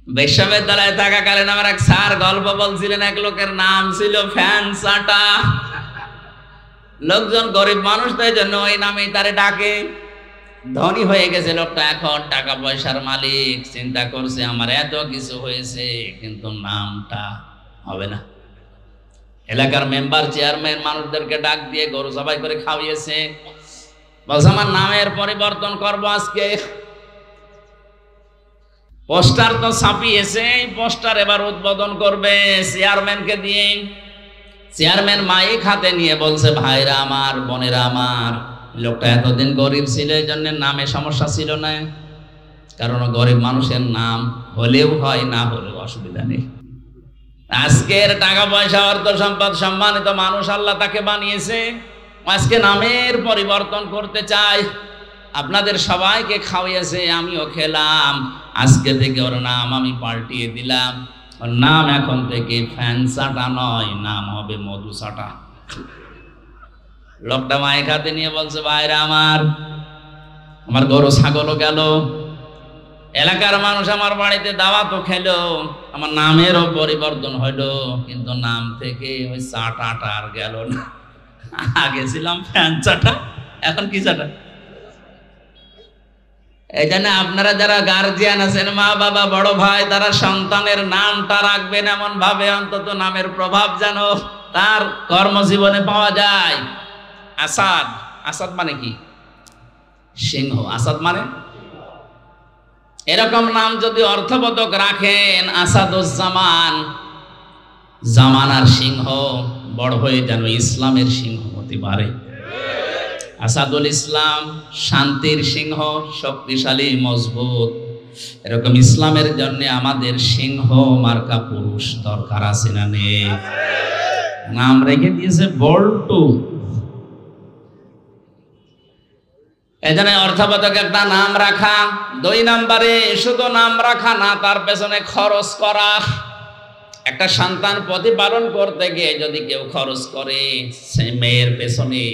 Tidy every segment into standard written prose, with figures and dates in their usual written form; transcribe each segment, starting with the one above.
বিশ্ববিদ্যালয়ে থাকাকালীন আমার এক স্যার গল্প বলছিলেন, এক লোকের নাম ছিল ফ্যান চাটা। লোকজন গরিব মানুষ, তাই জন্য ওই নামেই তারে ডাকে। ধনী হয়ে গেছে লোকটা, এখন টাকা পয়সার মালিক। চিন্তা করছে আমার এত কিছু হয়েছে, কিন্তু নামটা হবে না। এলাকার মেম্বার, চেয়ারম্যান মানুষদেরকে ডাক দিয়ে গরু জবাই করে খাওয়িয়েছে। বলছে আমার নামের পরিবর্তন করবো আজকে। পোস্টার তো ছাপিয়েছে, পোস্টার এবার উদ্বোধন করবে চেয়ারম্যানকে দিয়ে। চেয়ারম্যান মাইক হাতে নিয়ে বলছে, ভাইরা আমার, বোনেরা আমার, লোকটা এতদিন গরিব ছিল, এই জন্য নামে সমস্যা ছিল না। কারণ গরিব মানুষের নাম হলেও হয়, না হলেও অসুবিধা নেই। আজকের টাকা পয়সা, অর্থ সম্পদ, সম্মানিত মানুষ আল্লাহ তাকে বানিয়েছে, আজকে নামের পরিবর্তন করতে চাই। আপনাদের সবাইকে খাওয়াইয়েছে, আমিও খেলাম। আজকে থেকে ওর নাম আমি পাল্টিয়ে দিলাম। ওর নাম এখন থেকে ফ্যান চাটা নয়, নাম হবে মধু চাটা। লোকটা মাইক হাতে নিয়ে বলছে, ভাইরা আমার, আমার গরু ছাগলও গেল, এলাকার মানুষ আমার বাড়িতে দাওয়াতও খেলো, আমার নামেরও পরিবর্তন হইলো, কিন্তু নাম থেকে ওই চাটাটা আর গেল না। আগে ছিলাম ফ্যান চাটা, এখন কি চাটা? এই জন্য আপনারা যারা গার্জিয়ান আছেন, মা বাবা, বড় ভাই, তারা সন্তানের নামটা রাখবেন এমন ভাবে, অন্তত নামের প্রভাব যেন তার কর্মজীবনে পাওয়া যায়। আসাদ, আসাদ মানে কি? সিংহ। আসাদ মানে এরকম নাম যদি অর্থবোধক রাখেন, আসাদুজ্জামান, জামানার সিংহ, বড় হয়ে যেন ইসলামের সিংহ হতে পারে। আসাদুল ইসলাম, শান্তির সিংহ, শক্তিশালী, মজবুত। এরকম ইসলামের জন্য আমাদের সিংহ মার্কা পুরুষ দরকার আছে না নেই? নাম রেখে দিয়েছে বল্টু। এজন্য অর্থবোধক একটা নাম রাখা। 2 নম্বরে শুধু নাম রাখা না, তার পেছনে খরচ করা। একটা সন্তান প্রতিপালন করতে গিয়ে যদি কেউ খরচ করে, সে মেয়ের পেছনে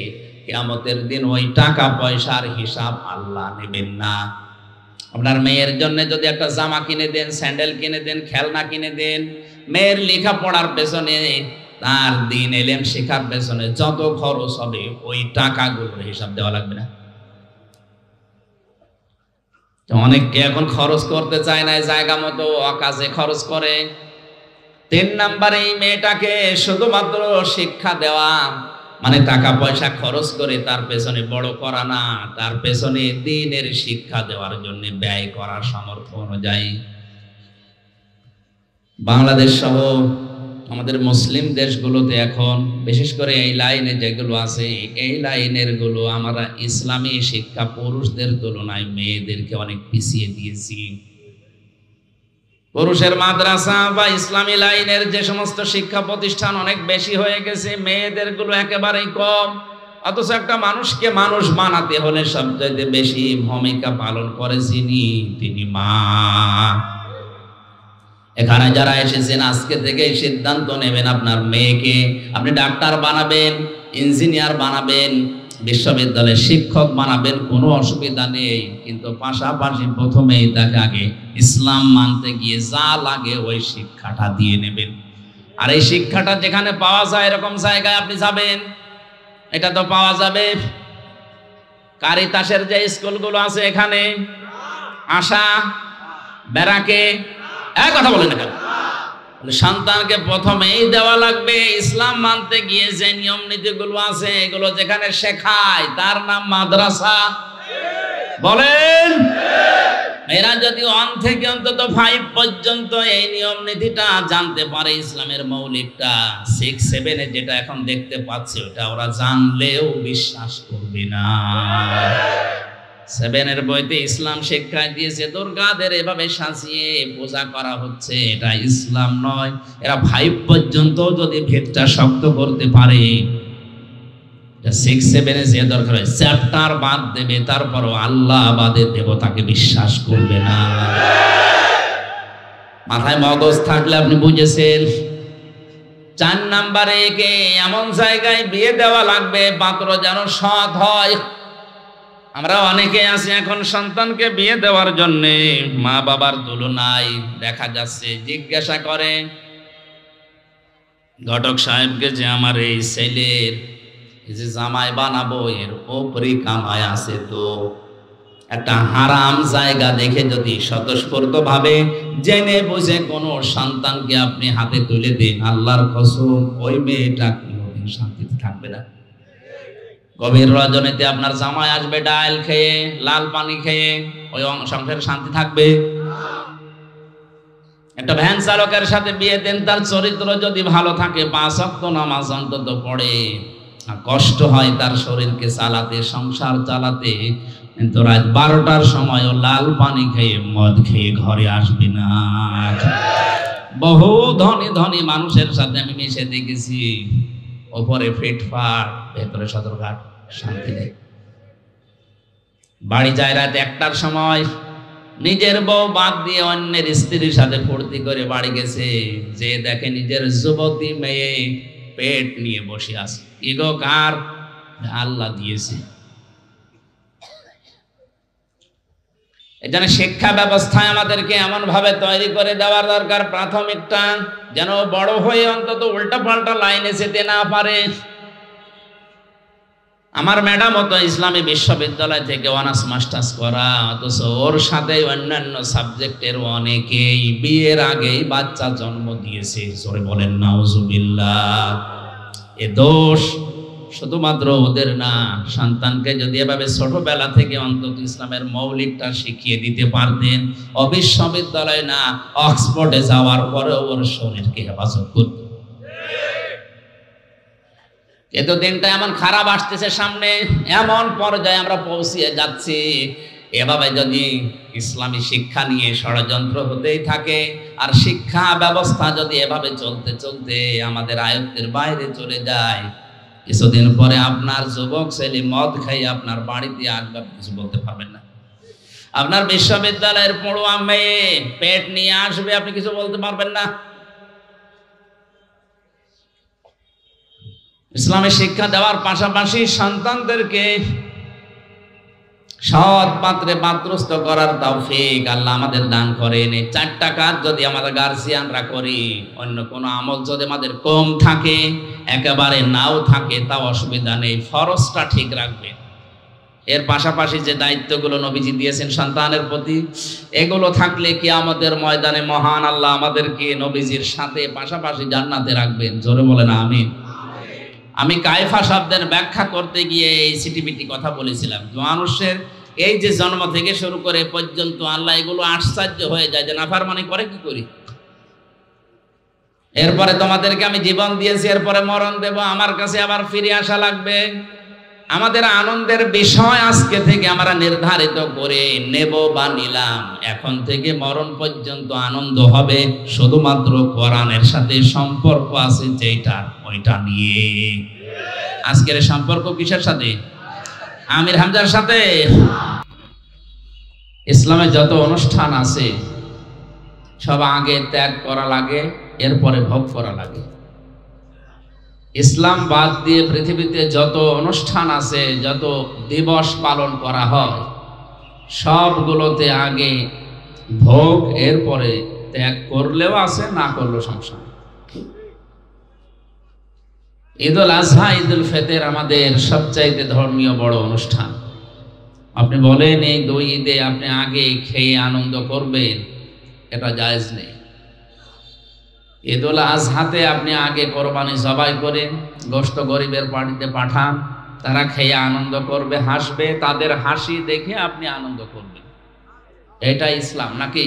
কিয়ামতের দিন ওই টাকা পয়সার হিসাব আল্লাহ নেবেন না। আপনার মেয়ের জন্য যদি একটা জামা কিনে দেন, স্যান্ডেল কিনে দেন, খেলনা কিনে দেন, মেয়ের লেখাপড়ার পেছনে, তার দিন এলেম শেখার পেছনে যত খরচ হবে, ওই টাকাগুলোর হিসাব দেওয়া লাগবে না? অনেককে এখন খরচ করতে চায় না, জায়গা মতো অকাজে খরচ করে। 3 নম্বরে মেয়েটাকে শুধুমাত্র শিক্ষা দেওয়া, মানে টাকা পয়সা খরচ করে তার পেছনে বড় করা না, তার পেছনে দ্বীনের শিক্ষা দেওয়ার জন্য ব্যয় করার সামর্থ্য অনুযায়ী। বাংলাদেশ সহ আমাদের মুসলিম দেশগুলোতে এখন বিশেষ করে এই লাইনে যেগুলো আছে, এই লাইনের গুলো আমরা ইসলামী শিক্ষা পুরুষদের তুলনায় মেয়েদেরকে অনেক পিছিয়ে দিয়েছি। পুরুষের মাদ্রাসা বা ইসলামী লাইনের যে সমস্ত শিক্ষা প্রতিষ্ঠান অনেক বেশি হয়ে গেছে, মেয়েদের গুলো একেবারেই কম। অথচ একটা মানুষকে মানুষ বানাতে হলে সবচেয়ে বেশি ভূমিকা পালন করে তিনি মা। এখানে যারা এসেছেন আজকে থেকে সিদ্ধান্ত নেবেন, আপনার মেয়েকে আপনি ডাক্তার বানাবেন, ইঞ্জিনিয়ার বানাবেন, বিশ্ববিদ্যালয়ের শিক্ষক বানাবেন, কোনো অসুবিধা নেই। কিন্তু পাশাপাশি প্রথমেই তাকে আগে ইসলাম মানতে গিয়ে যা লাগে ওই শিক্ষাটা দিয়ে নেবেন। আর এই শিক্ষাটা যেখানে পাওয়া যায় এরকম জায়গায় আপনি যাবেন, এটা তো পাওয়া যাবে। কারিতাসের যে স্কুলগুলো আছে, এখানে আশা, ব্যারাকে, এক কথা বলেন না কেন? সন্তানকে প্রথমেই দেওয়া লাগবে ইসলাম মানতে গিয়ে যে নিয়ম নীতিগুলো আছে, এগুলো যেখানে শেখায় তার নাম মাদ্রাসা। বলেন, এরা যদি 1 থেকে অন্তত 5 পর্যন্ত এই নিয়ম নীতিটা জানতে পারে, ইসলামের মৌলিকটা, 6, 7 যেটা এখন দেখতে পাচ্ছে ওটা ওরা জানলেও বিশ্বাস করবে না। 7 বইতে ইসলাম শিক্ষা দিয়েছে, দুর্গাদের এভাবে সাজিয়ে পূজা করা হচ্ছে, এটা ইসলাম নয়। এরা 5 পর্যন্ত যদি ভেদটা শক্ত করতে পারে, 6, 7 যে দরকার হয় চ্যাপ্টার বাদ দেবে, তারপরও আল্লাহ বাদে দেবতাকে বিশ্বাস করবে না। মাথায় মগজ থাকলে আপনি বুঝেছেন। 4 নম্বরে একে এমন জায়গায় বিয়ে দেওয়া লাগবে পাত্র যেন সৎ হয়। আমরা অনেকে আছি এখন সন্তানকে বিয়ে দেওয়ার জন্য মা বাবার তুলনায় দেখা যাচ্ছে জিজ্ঞাসা করে ঘটক সাহেবকে যে আমার এই ছেলের এই যে জামাই বানাবো এর ওপরে কামাই আছে তো, একটা হারাম জায়গা দেখে যদি স্বতঃস্ফূর্ত ভাবে জেনে বুঝে কোনো সন্তানকে আপনি হাতে তুলে দিন, আল্লাহর কসম ওই মেয়েটা কোনোদিন শান্তিতে থাকবে না। গভীর রজনীতে আপনার জামাই আসবে ডাল খেয়ে, লাল পানি খেয়ে, ওই সংসারে শান্তি থাকবে? একটা ভ্যান চালকের সাথে বিয়ে দেন, তার চরিত্র যদি ভালো থাকে, 5 ওয়াক্ত নামাজ অন্তত পড়ে, কষ্ট হয় তার শরীরকে চালাতে, সংসার চালাতে, কিন্তু রাত 12টার সময় ও লাল পানি খেয়ে মদ খেয়ে ঘরে আসবে না। বহু ধনী ধনী মানুষের সাথে আমি মিশে দেখেছি, ওপরে ফিটফাট, ভেতরে সদরঘাট, শান্তি নেই। বাড়ি যায় রাত 1টার সময়, নিজের বউ বাদ দিয়ে অন্যের স্ত্রীর সাথে ফুর্তি করে বাড়ি গেছে, যে দেখে নিজের যুবতী মেয়ে পেট নিয়ে বসে আছে। ইগো কার? আল্লাহ দিয়েছে। এজন্য শিক্ষা ব্যবস্থায় আমাদেরকে এমন ভাবে তৈরি করে দেওয়ার দরকার, প্রাথমিকটা যেন বড় হয়ে অন্তত উল্টা পাল্টা লাইনে যেতে না পারে। আমার ম্যাডাম তো ইসলামী বিশ্ববিদ্যালয় থেকে অনার্স মাস্টার্স করা, অথচ ওর সাথে অন্যান্য সাবজেক্টের অনেকেই বিয়ের আগেই বাচ্চা জন্ম দিয়েছে। জোরে বলেন নাউজুবিল্লাহ। এ দোষ শুধুমাত্র ওদের না, সন্তানকে যদি এভাবে ছোটবেলা থেকে অন্তত ইসলামের মৌলিকটা শিখিয়ে দিতে পারতেন, বিশ্ববিদ্যালয় না অক্সফোর্ডে যাওয়ার পরে ওর শরীরকে হেফাজত করত। কিন্তু দিনটা এমন খারাপ আসতেছে সামনে, এমন পর্যায়ে আমরা পৌঁছিয়ে যাচ্ছি, এভাবে যদি ইসলামী শিক্ষা নিয়ে ষড়যন্ত্র হতেই থাকে, আর শিক্ষা ব্যবস্থা যদি এভাবে চলতে চলতে আমাদের আয়ত্তের বাইরে চলে যায়, কিছুদিন পরে আপনার যুবক ছেলে মদ খাইয়ে আপনার বাড়িতে আসবে, কিছু বলতে পারবেন না। আপনার বিশ্ববিদ্যালয়ের পড়ুয়া মেয়ে পেট নিয়ে আসবে, আপনি কিছু বলতে পারবেন না। ইসলামী শিক্ষা দেওয়ার পাশাপাশি সন্তানদেরকে সৎ পাত্রে পাত্রস্থ করার তৌফিক আল্লাহ আমাদের দান করেন। এই 4টা কাজ যদি আমাদের গার্জিয়ানরা করি, অন্য কোনো আমল যদি আমাদের কম থাকে, একেবারে নাও থাকে, তাও অসুবিধা নেই, ফরজটা ঠিক রাখবে। এর পাশাপাশি যে দায়িত্বগুলো নবীজি দিয়েছেন সন্তানের প্রতি, এগুলো থাকলে কিয়ামতের ময়দানে মহান আল্লাহ আমাদেরকে নবীজির সাথে পাশাপাশি জান্নাতে রাখবেন। জোরে বলেন আমিন। আমি কায়ফা শব্দের ব্যাখ্যা করতে গিয়ে এই সিটিপিটি কথা বলেছিলাম, মানুষের এই যে জন্ম থেকে শুরু করে পর্যন্ত আল্লাহ এগুলো আশ্চর্য হয়ে যায় যে নাফরমানি করে কি করি। এরপরে তোমাদেরকে আমি জীবন দিয়েছি, এরপরে মরণ দেব, আমার কাছে আবার ফিরে আসা লাগবে। আমাদের আনন্দের বিষয় আজকে থেকে আমরা নির্ধারিত করে নেব বা নিলাম, এখন থেকে মরণ পর্যন্ত আনন্দ হবে শুধুমাত্র কোরআনের সাথে সম্পর্ক আছে যেটা, ওইটা নিয়ে। আজকের সম্পর্ক কিসের সাথে? আমির হামজার সাথে। ইসলামে যত অনুষ্ঠান আছে সব আগে ত্যাগ করা লাগে, এরপরে ভোগ করা লাগে। ইসলাম বাদ দিয়ে পৃথিবীতে যত অনুষ্ঠান আছে, যত দিবস পালন করা হয়, সবগুলোতে আগে ভোগ, এরপরে ত্যাগ করলেও আছে, না করলেও সমস্যা। ঈদুল আজহা, ঈদুল ফিতর আমাদের সবচাইতে ধর্মীয় বড় অনুষ্ঠান। আপনি বলেন এই 2 ঈদে আপনি আগে খেয়ে আনন্দ করবেন, এটা জায়েজ নেই। ঈদুল আজহাতে আপনি আগে কোরবানি জবাই করেন, গোশত গরিবের বাড়িতে পাঠান, তারা খেয়ে আনন্দ করবে, হাসবে, তাদের হাসি দেখে আপনি আনন্দ করবেন, এটা ইসলাম নাকি?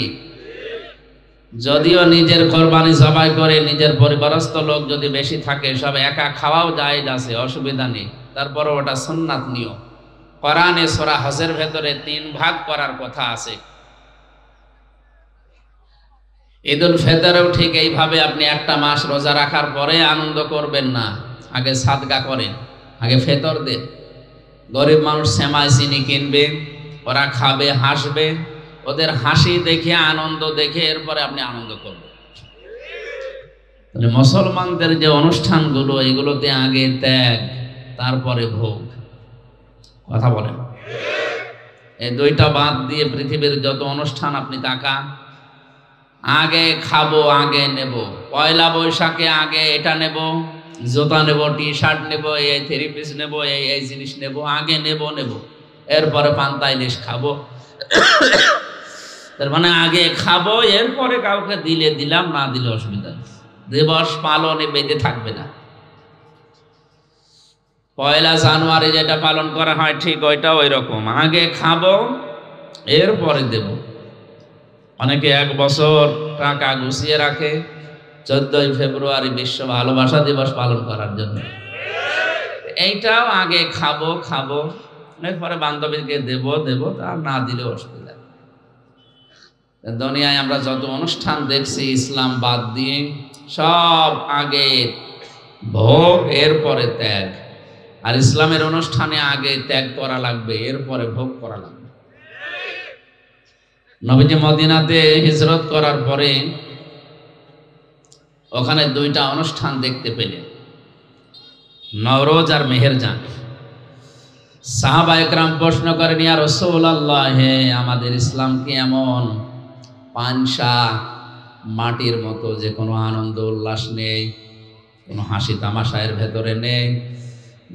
যদিও নিজের কোরবানি জবাই করে নিজের পরিবারস্থ লোক যদি বেশি থাকে, সব একা খাওয়াও জায়েজ আছে, অসুবিধা নেই, তারপরও ওটা সুন্নাত নিয়ম। কোরআনে সূরা হজের ভেতরে 3 ভাগ করার কথা আছে। ঈদুল ফিতরেও ঠিক এইভাবে আপনি 1টা মাস রোজা রাখার পরে আনন্দ করবেন না, আগে সাদকা করেন, আগে ফিতর দেন। গরিব মানুষ সেমাই চিনি কিনবে, ওরা খাবে, হাসবে, ওদের হাসি দেখে আনন্দ দেখে এরপরে আপনি আনন্দ করবেন। মুসলমানদের যে অনুষ্ঠানগুলো, এগুলোতে আগে ত্যাগ, তারপরে ভোগ। কথা বলেন। এই দুইটা বাদ দিয়ে পৃথিবীর যত অনুষ্ঠান আপনি তাকান, আগে খাবো আগে নেব। পয়লা বৈশাখে আগে এটা নেব, জুতা নেব, টি শার্ট নেব, এই থ্রি পিস নেব, এই জিনিস নেব, আগে নেব। এরপরে পান্তা ইলিশ খাবো। তার মানে আগে খাবো, এরপরে কাউকে দিলে দিলাম, না দিলে অসুবিধা নেই। দিবস পালনে বেঁধে থাকবে না। পয়লা জানুয়ারি যেটা পালন করা হয় ঠিক ওইটা ওই রকম, আগে খাবো এরপরে দেব। অনেকে 1 বছর টাকা গুছিয়ে রাখে 14ই ফেব্রুয়ারি বিশ্ব ভালোবাসা দিবস পালন করার জন্য। এইটাও আগে খাবো এরপরে বান্ধবীকে দেব, আর না দিলে অসুবিধা। দুনিয়ায় আমরা যত অনুষ্ঠান দেখছি ইসলাম বাদ দিয়ে, সব আগে ভোগ এরপরে ত্যাগ। আর ইসলামের অনুষ্ঠানে আগে ত্যাগ করা লাগবে, এরপরে ভোগ করা লাগবে। নবীজি মদিনাতে হিজরত করার পরে ওখানে 2টা অনুষ্ঠান দেখতে পেলেন, নওরোজ আর মেহেরজান। সাহাবা একরাম প্রশ্ন করেন, ইয়া রাসূলুল্লাহ, হে আমাদের ইসলাম কি এমন পানসা মাটির মতো যে কোনো আনন্দ উল্লাস নেই, কোনো হাসি তামাশায়ের ভেতরে নেই?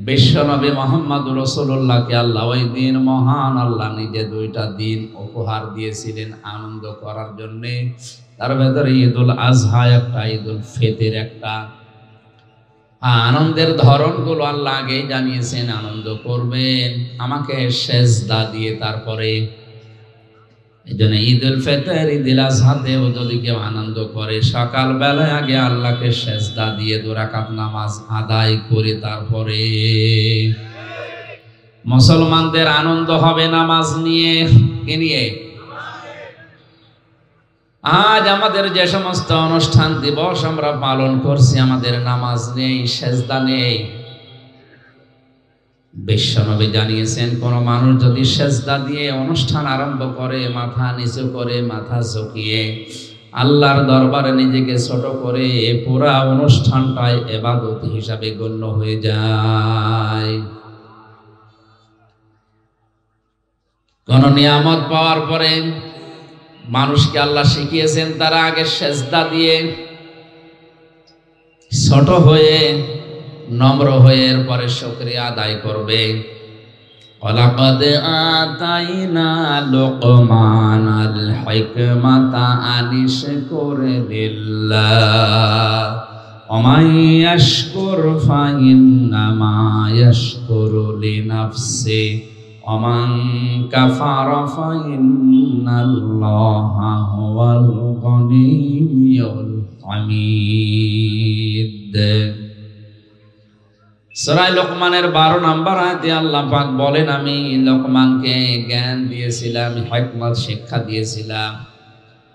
বিশ্বনবী মুহাম্মদুর রাসূলুল্লাহকে আল্লাহ ওই দিন, মহান আল্লাহ নিজে 2টা দিন উপহার দিয়েছিলেন আনন্দ করার জন্য। তার ভেতরে ঈদুল আজহা একটা, ঈদুল ফিতর একটা। আনন্দের ধরনগুলো আল্লাহ আগেই জানিয়েছেন, আনন্দ করবেন আমাকে সেজদা দিয়ে। তারপরে এই জন্য ঈদুল ফিতর, ঈদুল আজহাতেও যদি কেউ আনন্দ করে, সকালবেলায় আগে আল্লাহকে সেজদা দিয়ে 2 রাকাত নামাজ আদায় করে তারপরে। মুসলমানদের আনন্দ হবে নামাজ নিয়ে। কি নিয়ে? আজ আমাদের যে সমস্ত অনুষ্ঠান দিবস আমরা পালন করছি, আমাদের নামাজ নেই, সেজদা নেই। বিশ্বনবী জানিয়েছেন, কোন মানুষ যদি সেজদা দিয়ে অনুষ্ঠান আরম্ভ করে, মাথা নিচু করে, মাথা ঝুঁকিয়ে আল্লাহর দরবারে নিজেকে ছোট করে, পুরা অনুষ্ঠানটাই ইবাদত হিসাবে গণ্য হয়ে যায়। কোন নিয়ামত পাওয়ার পরে মানুষকে আল্লাহ শিখিয়েছেন তারা আগে সেজদা দিয়ে ছোট হয়ে, নম্র হয়ে, এরপরে শুকরিয়া আদায় করবে। ওয়ালাকাদ আতাইনা লুকমানাল হিকমাতা আনিশকুর লিল্লাহ ওয়া মান ইয়াশকুর ফাইন্নামা ইয়াশকুরু লিনাফসি ওয়া মান কাফারা ফাইন্নাল্লাহা হুয়াল গনিয়্যুল হামিদ। সূরা লোকমানের 12 নম্বর আয়াতে আল্লাহ পাক বলেন, আমি লোকমানকে জ্ঞান দিয়েছিলাম, হিকমত শিক্ষা দিয়েছিলাম।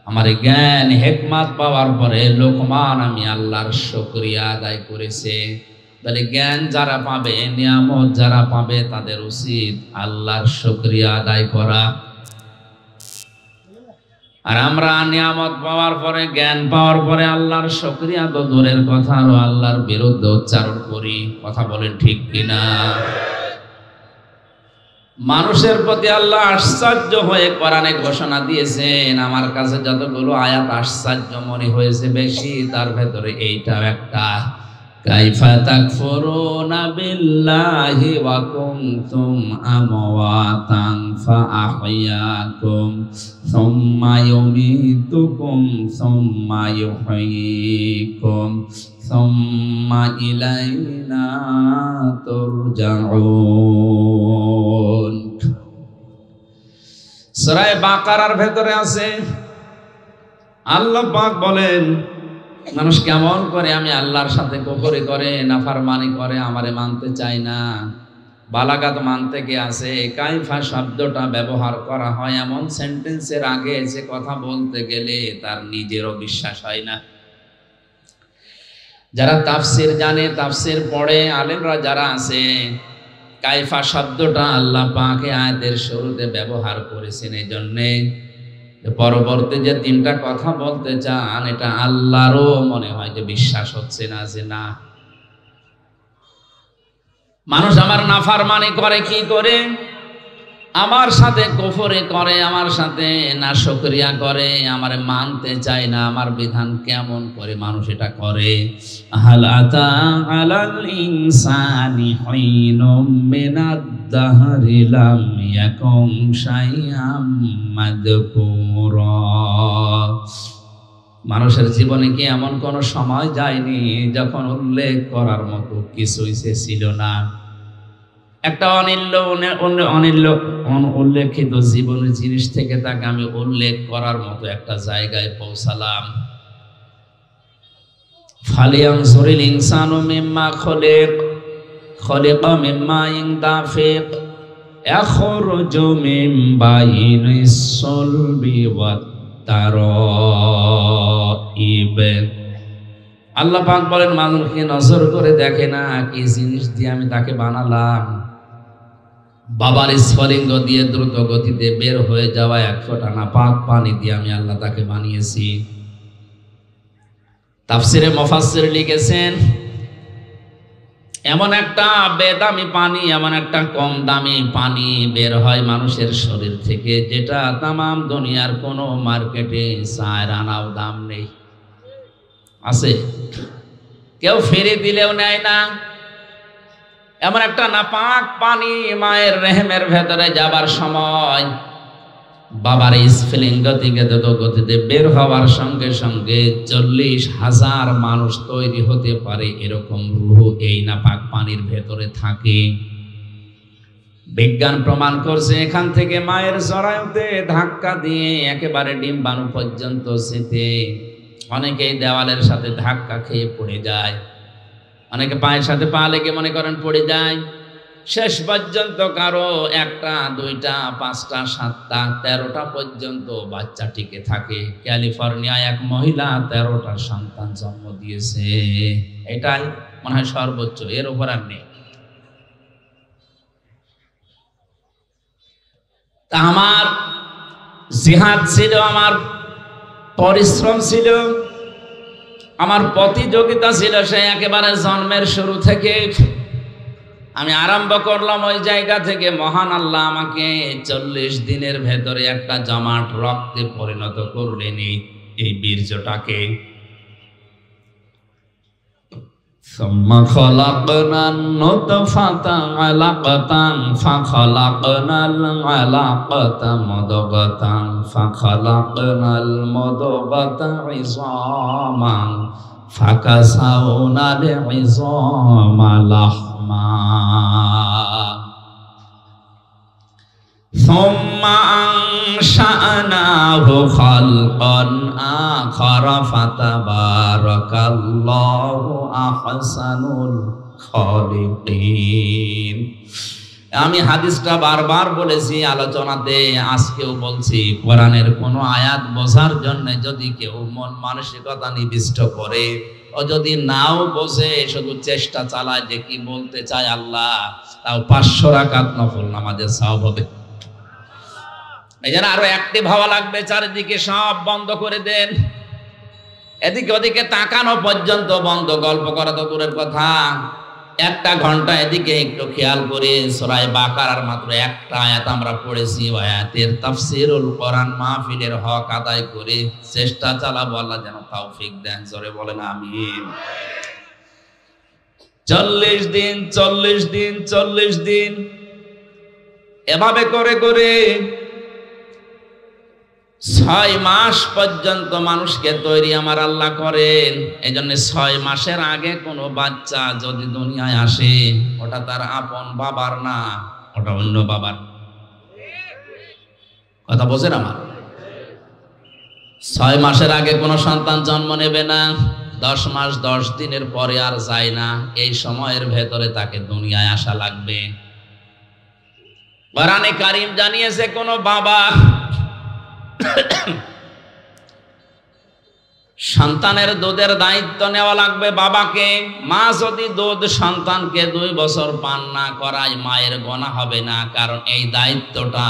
আমার জ্ঞান হিকমত পাওয়ার পরে লোকমান আমি আল্লাহর শুকরিয়া আদায় করেছে। তাহলে জ্ঞান যারা পাবে, নিয়ামত যারা পাবে, তাদের উচিত আল্লাহর শুকরিয়া আদায় করা। আর আমরা নিয়ামত পাওয়ার পরে, জ্ঞান পাওয়ার পরে আল্লাহর শুকরিয়া তো দূরের কথা, আরো আল্লাহর বিরুদ্ধে উচ্চারণ করি। কথা বলেন ঠিক কিনা? মানুষের প্রতি আল্লাহ আশ্চর্য হয়ে কোরআনে ঘোষণা দিয়েছেন। আমার কাছে যতগুলো আয়াত আশ্চর্য মনে হয়েছে বেশি, তার ভেতরে এইটাও একটা। কাইফা তাকফুরুনা বিল্লাহি ওয়া কুনতুম আমওয়াতান ফাআহইয়াকুম সুম্মা ইউমীতুকুম সুম্মা ইউহয়ীকুম সুম্মা ইলাইনা তুরজাউন। সূরা বাকারার ভেতরে আছে, আল্লাহ পাক বলেন, মানুষ কেমন করে আমি আল্লাহর সাথে কুফরি করে, নাফরমানি করে, আমারে মানতে চায় না। বালাগাত মানতে গিয়ে আছে, কাইফা শব্দটা ব্যবহার করা হয় এমন সেন্টেন্সের আগে যে কথা বলতে গেলে তার নিজেরও বিশ্বাস হয় না। যারা তাফসির জানে, তাফসির পড়ে, আলেমরা যারা আছে, কাইফা শব্দটা আল্লাহ পাক আয়াতের শুরুতে ব্যবহার করেছেন এই জন্যে পরবর্তী যে 3টা কথা বলতে চান, এটা আল্লাহরও মনে হয় যে বিশ্বাস হচ্ছে না, যে না, মানুষ আমার নাফরমানি করে কি করে, আমার সাথে কুফরি করে, আমার সাথে নাশকরিয়া করে, আমার মানতে চায় না, আমার বিধান কেমন করে মানুষ এটা করে। হাল আতা আলাল ইনসানি হিনুম মিনাদ দাহরি লাম ইয়াকুম শাইআম মাযকুরা। মানুষের জীবনে কি এমন কোন সময় যায়নি যখন উল্লেখ করার মতো কিছুই সে ছিল না? একটা উল্লেখিত জীবনের জিনিস থেকে তাকে আমি উল্লেখ করার মতো একটা জায়গায় পৌঁছালাম। ফালিয়ানজুরিল ইনসানু মিম্মা খলিকা মিম্মা ইন দাফিক ইয়াখরুজু মিন বাইনিস সুলবি ওয়াত তারাইব। আল্লাহ পাক বলেন, মানুষকে নজর করে দেখে না কি জিনিস দিয়ে আমি তাকে বানালাম। বাবার স্ফলিঙ্গ দিয়ে দ্রুত গতিতে বের হয়ে যাওয়া 1 ফোঁটা নাপাক পানি দিয়ে আমি আল্লাহ তাকে বানিয়েছি। তাফসিরে মুফাসসির লিখেছেন, এমন একটা বেদামি পানি, এমন একটা কম দামি পানি বের হয় মানুষের শরীর থেকে, যেটা তামাম দুনিয়ার কোনো মার্কেটে 4 আনাও দাম নেই। আছে? কেউ ফিরে দিলেও নেয় না। এমন একটা নাপাক পানি মায়ের রেহেমের ভেতরে যাবার সময় বাবার স্ফলিঙ্গ থেকে দ্রুত গতিতে বের হওয়ার সঙ্গে সঙ্গে 40,000 মানুষ তৈরি হতে পারে এরকম রূহ এই নাপাক পানির ভেতরে থাকে। বিজ্ঞান প্রমাণ করছে, এখান থেকে মায়ের জরায়ুতে ধাক্কা দিয়ে একেবারে ডিম্বাণু পর্যন্ত যেতে অনেকেই দেওয়ালের সাথে ধাক্কা খেয়ে পড়ে যায়, অনেকে পায়ের সাথে পা লেগে মনে করেন পড়ে যায়। শেষ পর্যন্ত কারো 1টা 2টা 5টা 7টা 13টা পর্যন্ত বাচ্চা টিকে থাকে। ক্যালিফোর্নিয়ায় এক মহিলা 13টা সন্তান জন্ম দিয়েছে। এটাই মনে হয় সর্বোচ্চ, এর উপর আর নেই। তা আমার জিহাদ ছিল, আমার পরিশ্রম ছিল, আমার প্রতিযোগিতা ছিল, সে একেবারে জন্মের শুরু থেকে আমি আরম্ভ করলাম ওই জায়গা থেকে। মহান আল্লাহ আমাকে 40 দিনের ভেতরে একটা জমাট রক্তে পরিণত করলেন এই বীর্যটাকে। সুম্মা খলাকনান নুতফাতা আলাকাতান ফাখলাকনাল আলাকাতা মুদগাতান ফাখলাকনাল মুদগাতা ইযামান ফাকাসাউনাল ইযামা লাহমা সুম্মা আনশা'নাহু খালকান আখারা ফাতাবারাকাল্লাহু আহসানুল খালিকিন। আমি হাদিসটা বারবার বলেছি আলোচনাতে, আজকেও বলছি, কোরআনের কোনো আয়াত বোঝার জন্য যদি কেউ মন মানসিকতা নিবিষ্ট করে, ও যদি নাও বোঝে, শুধু চেষ্টা চালায় যে কি বলতে চায় আল্লাহ, তাও 500 রাকাত নফল নামাজের সওয়াব হবে। এই জন্য আরো অ্যাক্টিভ হওয়া লাগবে। চারিদিকে সব বন্ধ করে দেন, এদিকে ওদিকে তাকানো পর্যন্ত বন্ধ। গল্প করা তো দূরের কথা, 1টা ঘন্টা এদিকে একটু খেয়াল করে সূরা বাকারার মাত্র 1টা আয়াত আমরা পড়েছি, আয়াতের তাফসীরুল কোরআন মাহফিলের হক আদায় করে চেষ্টা চালাবো। আল্লাহ যেন তৌফিক দেন, জোরে বলেন আমিন। 40 দিন 40 দিন 40 দিন এভাবে করে করে 6 মাস পর্যন্ত মানুষকে তৈরি আমার আল্লাহ করেন। এই জন্য 6 মাসের আগে কোনো বাচ্চা যদি দুনিয়ায় আসে, ওটা তার আপন বাবার না, ওটা অন্য বাবার। কথা বোঝেন আমার? 6 মাসের আগে কোনো সন্তান জন্ম নেবে না, 10 মাস 10 দিনের পরে আর যায় না। এই সময়ের ভেতরে তাকে দুনিয়ায় আসা লাগবে। কোরআনে কারীম জানিয়েছে, কোনো বাবা সন্তানের দুধের দায়িত্ব নেওয়া লাগবে বাবাকে। মা যদি দুধ সন্তানকে 2 বছর পান না করায়, মায়ের গোনা হবে না, কারণ এই দায়িত্বটা,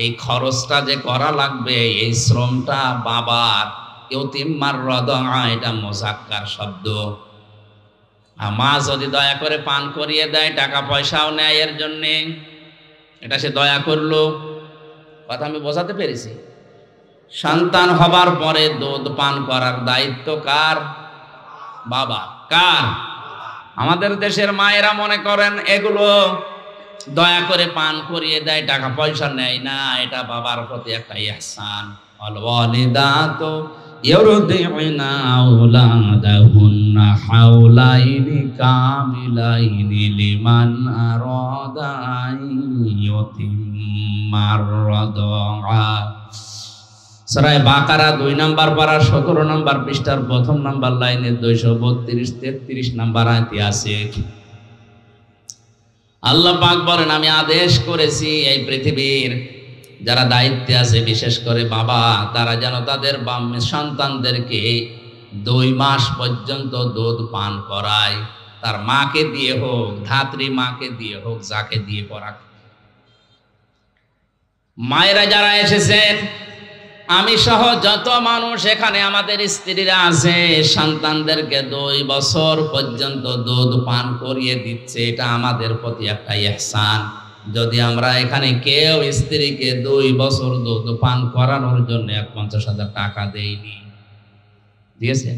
এই খরচটা যে করা লাগবে, এই শ্রমটা বাবার। ইউতিম্মার রদা, এটা মুযাক্কার শব্দ। মা যদি দয়া করে পান করিয়ে দেয়, টাকা পয়সাও নেয় এর জন্যে, এটা সে দয়া করলো। কথা আমি বোঝাতে পেরেছি? সন্তান হবার পরে দুধ পান করার দায়িত্ব কার? বাবা। কার? আমাদের দেশের মায়েরা মনে করেন এগুলো দয়া করে পান করিয়ে দেয়, টাকা পয়সা নেয় না, এটা বাবার প্রতি একটা ইহসান। আল ওয়ালিদাতু ইউরদিউনা আওলাদাহুন্না হাওলাইনি কামিলাইনি লিমান আরাদা আইয়ুতিম্মার রাদা। সূরা বাকারা 2 নম্বর পারা 17 নম্বর পৃষ্ঠার প্রথম নম্বর লাইনে 232-33 নম্বর আয়াতে আছে। আল্লাহ পাক বলেন, আমি আদেশ করেছি এই পৃথিবীর যারা দায়িত্বে আছে, বিশেষ করে বাবা, তারা যেন তাদের সন্তানদেরকে 2 মাস পর্যন্ত দুধ পান করায়। তার মাকে দিয়ে হোক, ধাত্রী মাকে দিয়ে হোক, যাকে দিয়ে করাক। মায়েরা যারা এসেছেন, আমি সহ যত মানুষ এখানে আমাদের স্ত্রীরা আছে, সন্তানদেরকে 2 বছর পর্যন্ত দুধ পান করিয়ে দিচ্ছে, এটা আমাদের প্রতি একটা ইহসান। যদি আমরা এখানে কেউ স্ত্রীকে 2 বছর দুধ পান করানোর জন্য 50,000 টাকা দেইনি, দিয়েছেন?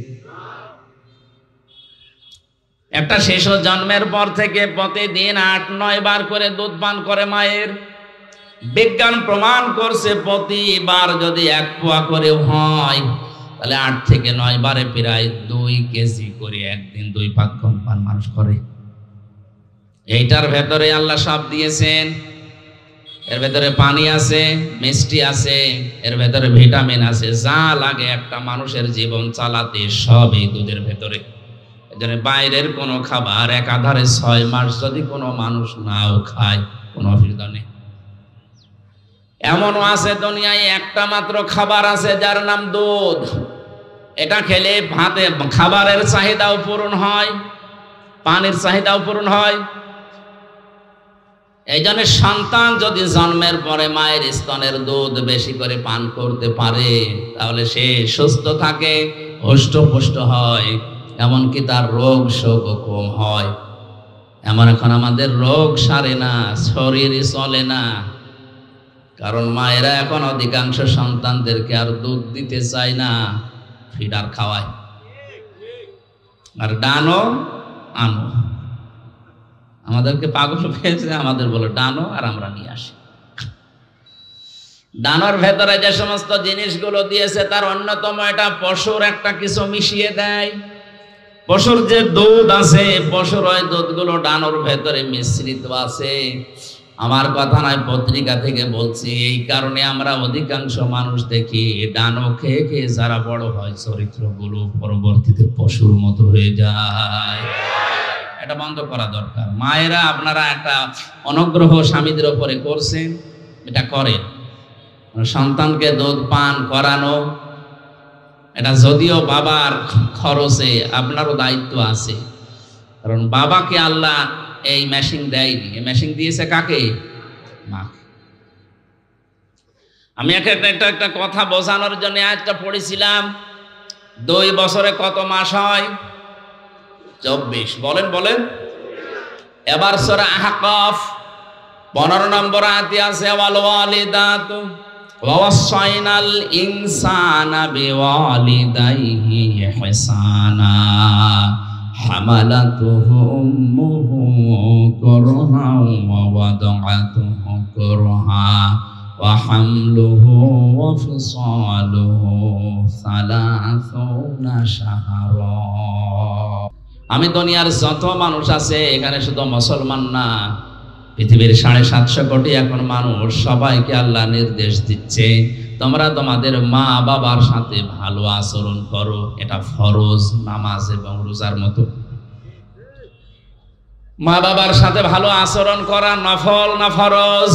একটা শিশু জন্মের পর থেকে প্রতিদিন 8-9 বার করে দুধ পান করে মায়ের। বিজ্ঞান প্রমাণ করছে প্রতিবার যদি 1 পোয়া করে হয়, তাহলে 8 থেকে 9 বারে প্রায় 2 কেজি করে একদিন 2 পাক পান মানুষ করে। এইটার ভেতরে আল্লাহ সব দিয়েছেন। এর ভেতরে পানি আছে, মিষ্টি আছে, এর ভেতরে ভিটামিন আছে, যা লাগে একটা মানুষের জীবন চালাতে সব এই দুধের ভেতরে। এজন্য বাইরের কোনো খাবার একাধারে 6 মাস যদি কোনো মানুষ নাও খায়, কোনো অসুবিধা নেই। এমনও আছে দুনিয়ায় একটা মাত্র খাবার আছে যার নাম দুধ। এটা খেলে ভাতে খাবারের চাহিদাও পূরণ হয়, পানির চাহিদাও পূরণ হয়। এই জন্য সন্তান যদি জন্মের পরে মায়ের স্তনের দুধ বেশি করে পান করতে পারে, তাহলে সে সুস্থ থাকে, হৃষ্টপুষ্ট হয়, এমনকি তার রোগ শোক কম হয়। এমন এখন আমাদের রোগ সারে না, শরীরই চলে না, কারণ মায়েরা এখন অধিকাংশ সন্তানদেরকে আর দুধ দিতে চায় না, ফিডার খাওয়ায়। আর ডানো আনো, আমাদেরকে পাগল পেয়েছে, আমাদের বলে ডানো, আর আমরা নিয়ে আসি। ডানোর ভেতরে যে সমস্ত জিনিসগুলো দিয়েছে তার অন্যতম এটা পশুর একটা কিছু মিশিয়ে দেয়। পশুর যে দুধ আছে, পশুর ওই দুধগুলো ডানোর ভেতরে মিশ্রিত আছে। আমার কথা নয়, পত্রিকা থেকে বলছি। এই কারণে আমরা অধিকাংশ মানুষ দেখি ডানো খেয়ে খেয়ে যারা বড় হয়, চরিত্রগুলো পরবর্তীতে পশুর মতো হয়ে যায়। এটা বন্ধ করা দরকার। মায়েরা আপনারা একটা অনুগ্রহ স্বামীদের উপরে করছেন, এটা করেন। সন্তানকে দুধ পান করানো, এটা যদিও বাবার খরচে, আপনারও দায়িত্ব আছে। কারণ বাবাকে আল্লাহ এই মেশিন দেয়নি, এই মেশিন দিয়েছে কাকে? মাকে। আমি একটা কথা বোঝানোর জন্য আজটা পড়েছিলাম। 2 বছরে কত মাস হয়? 24। বলেন বলেন। এবার সূরা আহকাফ 15 নম্বর আয়াতে আছে, ওয়াল ওয়ালিদাতু ওয়াসাইনাল ইনসানা বিওয়ালিদাইহি ইহসানা হামালাতুহু উম্মুহু কুরহা ওয়া ওয়াদাআতুহু কুরহা ওয়া হামলুহু ওয়া ফিসালুহু 30 শাহরা। আমি দুনিয়ার যত মানুষ আছে এখানে, শুধু মুসলমান না, পৃথিবীর 750 কোটি এখন মানুষ, সবাইকে আল্লাহ নির্দেশ দিচ্ছে, তোমরা তোমাদের মা বাবার সাথে ভালো আচরণ করো। এটা ফরজ, নামাজ এবং রোজার মতো। মা বাবার সাথে ভালো আচরণ করা নফল না ফরজ?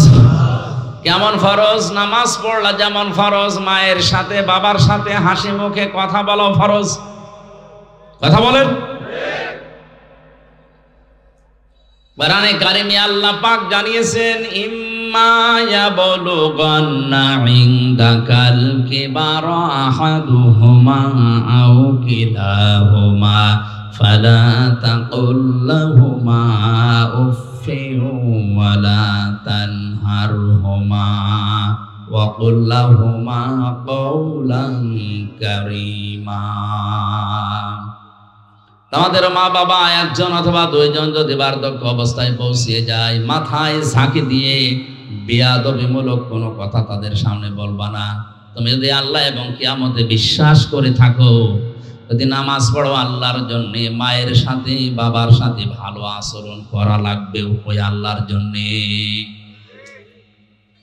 কেমন ফরজ? নামাজ পড়লা যেমন ফরজ, মায়ের সাথে বাবার সাথে হাসি মুখে কথা বলা ফরজ। কথা বলেন। কোরআনে কারিমে আল্লাহ পাক জানিয়েছেন, ইম্মা ইয়াবলুগান্না ইনদাকাল কিবারা আহাদুহুমা আও কিলাহুমা ফালা তাকুল লাহুমা উফ ওয়ালা তানহারহুমা ওয়া কুল লাহুমা কাওলান কারীমা। তোমাদের মা বাবা একজন অথবা দুইজন যদি বার্ধক্য অবস্থায় পৌঁছে যায়, মাথায় ঝাঁকি দিয়ে বেয়াদবিমূলক কোনো কথা তাদের সামনে বলবা না। তুমি যদি আল্লাহ এবং কিয়ামতে বিশ্বাস করে থাকো, যদি নামাজ পড়ো আল্লাহর জন্য, মায়ের সাথে বাবার সাথে ভালো আচরণ করা লাগবে ওই আল্লাহর জন্য।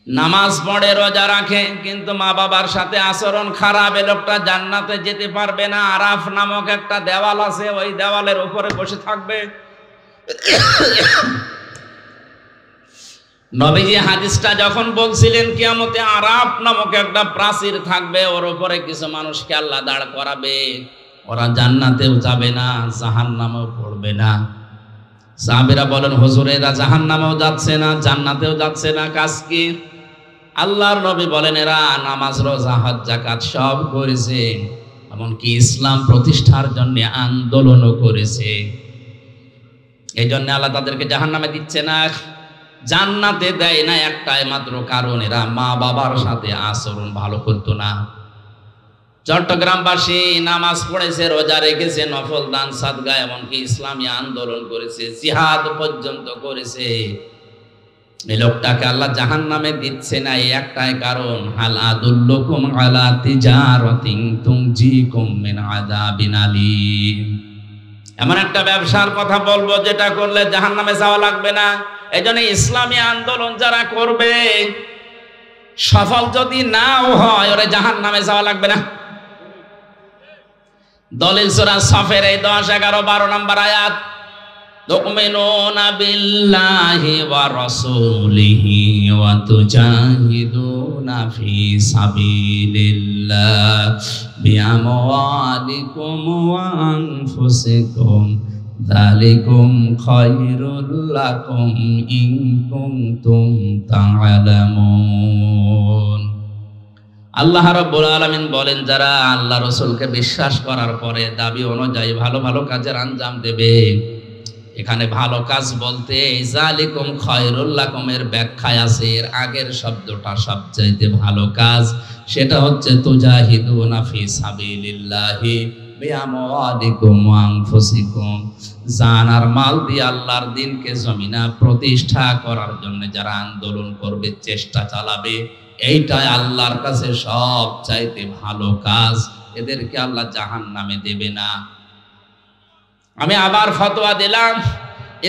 নামাজ পড়ে রোজা রাখে কিন্তু মা বাবার সাথে আচরণ খারাপ, এ লোকটা জান্নাতে যেতে পারবে না। আরাফ নামক একটা দেওয়াল আছে, ওই দেওয়ালের উপরে বসে থাকবে। নবীজি হাদিসটা যখন বলছিলেন কিয়ামতে আরাফ নামক একটা প্রাচীর থাকবে, ওর উপরে কিছু মানুষকে আল্লাহ দাঁড় করাবে, ওরা জান্নাতেও যাবে না জাহান্নামেও পড়বে না। সাহাবীরা বলেন, হুজুর এরা জাহান্নামেও যাচ্ছে না জান্নাতেও যাচ্ছে না, কাজ কি? আল্লাহর নবী বলেন, এরা নামাজ রোজা হজ যাকাত সব করেছে, এমনকি ইসলাম প্রতিষ্ঠার জন্য আন্দোলনও করেছে। এই জন্য আল্লাহ তাদেরকে জাহান্নামে দিচ্ছে না, জান্নাতে দেয় না একটাই মাত্র কারণ, এরা মা বাবার সাথে আচরণ ভালো করতো না। চট্টগ্রামবাসী নামাজ পড়েছে, রোজা রেখেছে, নফল দান সাদগা, এমনকি ইসলামী আন্দোলন করেছে, জিহাদ পর্যন্ত করেছে। এই লোকটাকে আল্লাহ জাহান্নামে দিচ্ছে না এই একটাই কারণ, হাল আদুল্লুকুম আলা তিজারাতিন তুনজিকুম মিন আযাবিন আলীম। এমন একটা ব্যবসার কথা বলবো যেটা করলে জাহান্নামে যাওয়া লাগবে না। এইজন্য ইসলামী আন্দোলন যারা করবে, সফল যদি নাও হয়, ওরা জাহান্নামে যাওয়া লাগবে না। দলিল সূরা সফের এই 10, 11, 12 নম্বর আয়াত, তুমিনুনা বিল্লাহি ওয়া রাসূলিহি ওয়া তুজাহিদুনা ফি সাবিলিল্লাহ বিআমওয়ালিকুম ওয়া আনফুসিকুম যালিকুম খায়রুল লাকুম ইন কুনতুম তা'লামুন। আল্লাহ রাব্বুল আলামিন বলেন, যারা আল্লাহ রাসূলকে বিশ্বাস করার পরে দাবি অনুযায়ী ভালো ভালো কাজের আঞ্জাম দেবে। এখানে ভালো কাজ বলতে যালিকুম খায়রুল লাকুম এর ব্যাখ্যায় আছে, এর আগের শব্দটা সবচাইতে ভালো কাজ, সেটা হচ্ছে তুজাহিদুনা ফি সাবিলিল্লাহি বিআমওয়ালিকুম ওয়া আনফুসিকুম। জান আর মাল দিয়ে আল্লাহর দ্বীনকে জমিনা প্রতিষ্ঠা করার জন্য যারা আন্দোলন করবে, চেষ্টা চালাবে, এইটাই আল্লাহর কাছে সবচাইতে ভালো কাজ। এদেরকে আল্লাহ জাহান্নামে দেবে না। আমি আবার ফতোয়া দিলাম,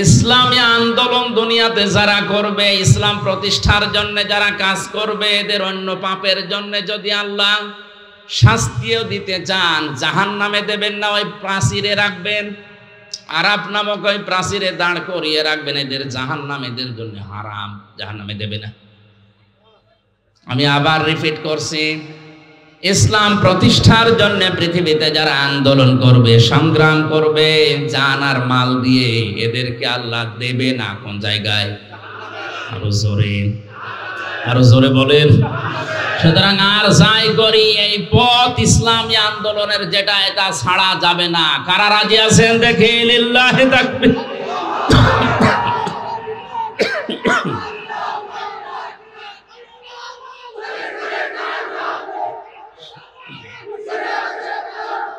ইসলামী আন্দোলন দুনিয়াতে যারা করবে, ইসলাম প্রতিষ্ঠার জন্য যারা কাজ করবে, এদের অন্য পাপের জন্য যদি আল্লাহ শাস্তিও দিতে চান, জাহান্নামে দেবেন না, ওই প্রাচীরে রাখবেন, আরাফ নামক ওই প্রাচীরে দাঁড় করিয়ে রাখবেন। এদের জাহান্নাম এদের জন্য হারাম, জাহান্নামে দেবে না। আমি আবার রিপিট করছি, ইসলাম প্রতিষ্ঠার জন্য পৃথিবীতে যারা আন্দোলন করবে, সংগ্রাম করবে, জান আর মাল দিয়ে, এদেরকে আল্লাহ দেবে না কোন জায়গায়? আরো জোরে বলেন। সুতরাং আর যাই করি, এই পথ ইসলামী আন্দোলনের যেটা, এটা ছাড়া যাবে না। কারা রাজি আছেন দেখি? লিল্লাহি তাকবীর।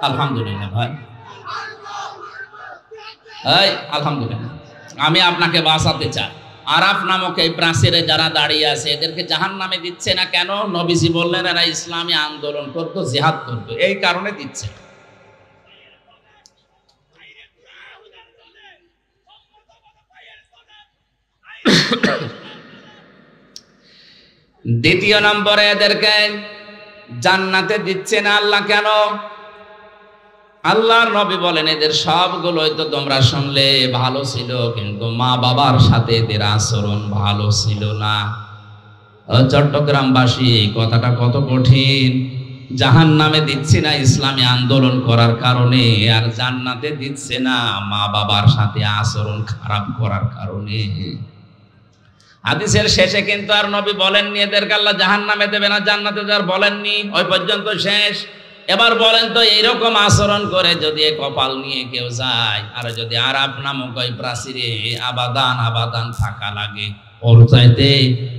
আলহামদুলিল্লাহ ভাই, আলহামদুলিল্লাহ। আমি আপনাকে বাঁচাতে চাই। আরাফ নামক এই প্রাচীরে যারা দাঁড়িয়ে আছে, এদেরকে জাহান্নামে দিচ্ছে না কেন? নবীজি বললেন এরা ইসলামী আন্দোলন করতো, জিহাদ করতো, এই কারণে দিচ্ছে। দ্বিতীয় নম্বরে এদেরকে জান্নাতে দিচ্ছে না আল্লাহ কেন? আল্লাহর নবী বলেন, এদের সবগুলোই তো তোমরা শুনলে ভালো ছিল, কিন্তু মা বাবার সাথে এদের আচরণ ভালো ছিল না। চট্টগ্রামবাসী, এই কথাটা কত কঠিন। জাহান্নামে দিচ্ছে না ইসলামী আন্দোলন করার কারণে, আর জান্নাতে দিচ্ছে না মা বাবার সাথে আচরণ খারাপ করার কারণে। হাদিসের শেষে কিন্তু আর নবী বলেননি এদেরকে আল্লাহ জাহান্নামে দেবে না, জান্নাতে দেওয়ার বলেননি, ওই পর্যন্ত শেষ। এবার বলেন তো এইরকম আচরণ করে যদি কপাল নিয়ে কেউ যায় আর যদি আরাব নামক ওই প্রাচীরে আবাদান আবাদান থাকা লাগে, ওর চাইতে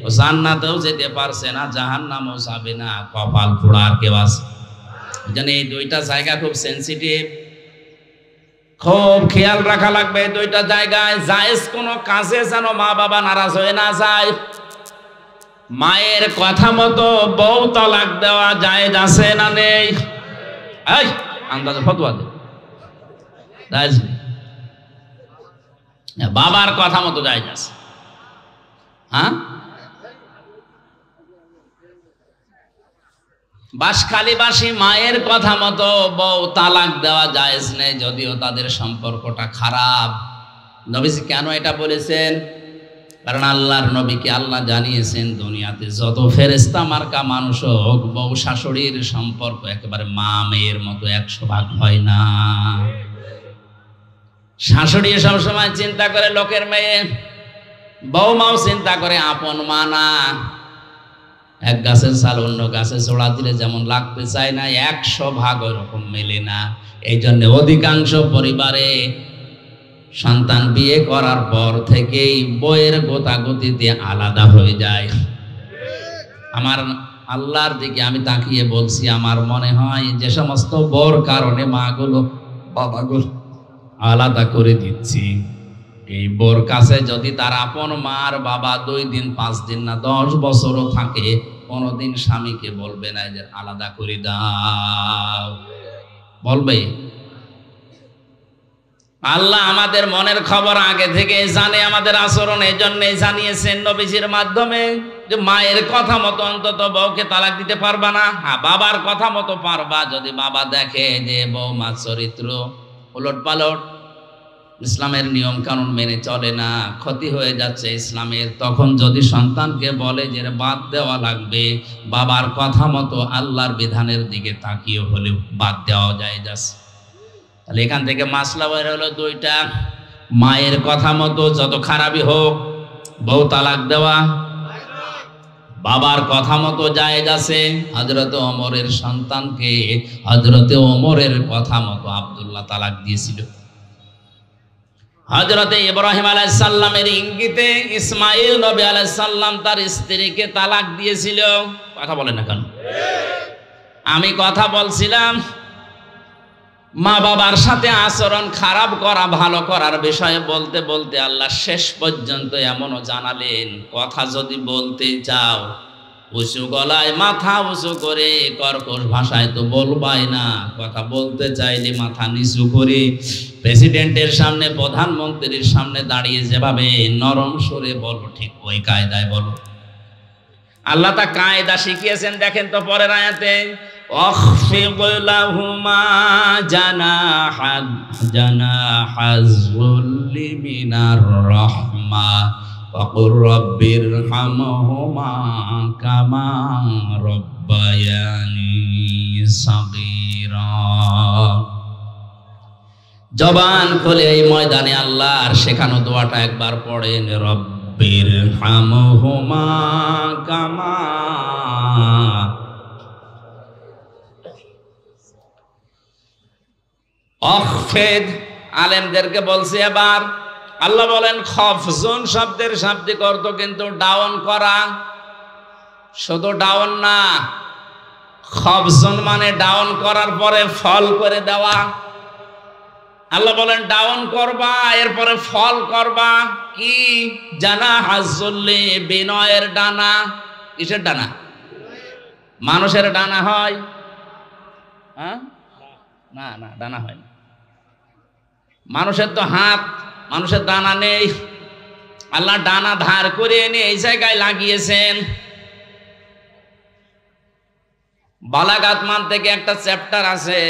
ও জান্নাতেও যেতে পারছে না, জাহান্নামেও যাবে না, কপাল পোড়া আর কেউ আছে? এই দুইটা জায়গা খুব সেনসিটিভ, খুব খেয়াল রাখা লাগবে। দুইটা জায়গায় জায়েজ কোনো কাজে যেন মা বাবা নারাজ হয়ে না যায়। মায়ের কথা মতো বউ তালাক দেওয়া জায়েজ আছে না নেই? এই আন্দাজে ফতোয়া দে, জায়েজ নেই। বাবার কথা মতো জায়েজ আছে। হ্যাঁ, বাসখালীবাসী মায়ের কথা মতো বউ তালাক দেওয়া জায়েজ নেই, যদিও তাদের সম্পর্কটা খারাপ। নবীজি কেন এটা বলেছেন? কারণ আল্লাহর নবীকে আল্লাহ জানিয়েছেন দুনিয়াতে যত ফেরেশতা মার্কা মানুষ হোক, বউ শাশুড়ির সম্পর্ক একেবারে মা মেয়ের মতো 100 ভাগ হয় না। শাশুড়ি সবসময় চিন্তা করে লোকের মেয়ে, বউমাও চিন্তা করে আপন মা না। এক গাছের ছাল অন্য গাছে জোড়া দিলে যেমন লাগতে চায় না, 100 ভাগ ওরকম মেলে না। এই জন্য অধিকাংশ পরিবারে সন্তান বিয়ে করার পর থেকেই বইয়ের গোতাগতিতে আলাদা হয়ে যায়। আমার আল্লাহর দিকে আমি তাকিয়ে বলছি, আমার মনে হয় যে সমস্ত বর কারণে মাগুলো বাবাগুলো আলাদা করে দিচ্ছি, এই বোর কাছে যদি তার আপন মার বাবা 2 দিন 5 দিন না 10 বছরও থাকে, কোনোদিন স্বামীকে বলবে না যে আলাদা করে দাও, বলবে? আল্লাহ আমাদের মনের খবর আগে থেকে জানে, আমাদের আচরণ এই জন্যই জানিয়েছেন নবীজির মাধ্যমে যে মায়ের কথা মতো অন্তত বউকে তালাক দিতে পারবা না। হ্যাঁ, বাবার কথা মতো পারবা। যদি বাবা দেখে যে বউমার চরিত্র উলট পালট, ইসলামের নিয়ম কানুন মেনে চলে না, ক্ষতি হয়ে যাচ্ছে ইসলামের, তখন যদি সন্তানকে বলে যে বাদ দেওয়া লাগবে, বাবার কথা মতো আল্লাহর বিধানের দিকে তাকিয়ে হলেও বাদ দেওয়া যায় যাচ্ছে। তাহলে এখান থেকে মাসলা বের হলো দুইটা, মায়ের কথা মতো যত খারাপই হোক বউ তালাক দেওয়া, বাবার কথা মতো জায়েজ আছে। হযরত ওমরের সন্তানকে হযরত ওমরের কথা মতো আব্দুল্লাহ তালাক দিয়েছিল। হযরতে ইব্রাহিম আলাইহিস সালামের ইঙ্গিতে ইসমাঈল নবী আলাইহিস সালাম তার স্ত্রীকে তালাক দিয়েছিল। কথা বলেন না কেন? আমি কথা বলছিলাম মা বাবার সাথে আচরণ খারাপ করা ভালো করার বিষয়ে বলতে বলতে আল্লাহ শেষ পর্যন্ত এমনও জানালেন, কথা যদি বলতে চাও উঁচু গলায় মাথা উঁচু করে কর্কশ ভাষায় তো বলবাই না, কথা বলতে চাইলে মাথা নিচু করে প্রেসিডেন্টের সামনে প্রধানমন্ত্রীর সামনে দাঁড়িয়ে যেভাবে নরম সুরে বলো, ঠিক ওই কায়দায় বলো। আল্লাহ তা কায়দা শিখিয়েছেন। দেখেন তো পরের আয়াতে, أخفض لهما جناح الذل من الرحمة وقل رب ارحمهما كما ربياني صغيرا। জবান খুলে এই ময়দানে আল্লাহর শেখানো দোয়াটা একবার পড়েন, রব্বির হামহুমা কামা। অখফেদ আলেমদেরকে বলছে। এবার আল্লাহ বলেন খফজুন শব্দের শাব্দিক অর্থ কিন্তু ডাউন করা, শুধু ডাউন না, খফজুন মানে ডাউন করার পরে ফল করে দেওয়া। আল্লাহ বলেন ডাউন করবা, এরপরে ফল করবা। কি? জানা হাজুল্লি, বিনয়ের ডানা। কিসের ডানা? মানুষের ডানা হয়? হ্যাঁ, না না, ডানা হয় না। মানুষের তো হাত, মানুষের ডানা নেই। আল্লাহ ডানা ধার করে এনে এই জায়গায় লাগিয়েছেন। বালাগাত মান থেকে একটা চ্যাপ্টার আছে,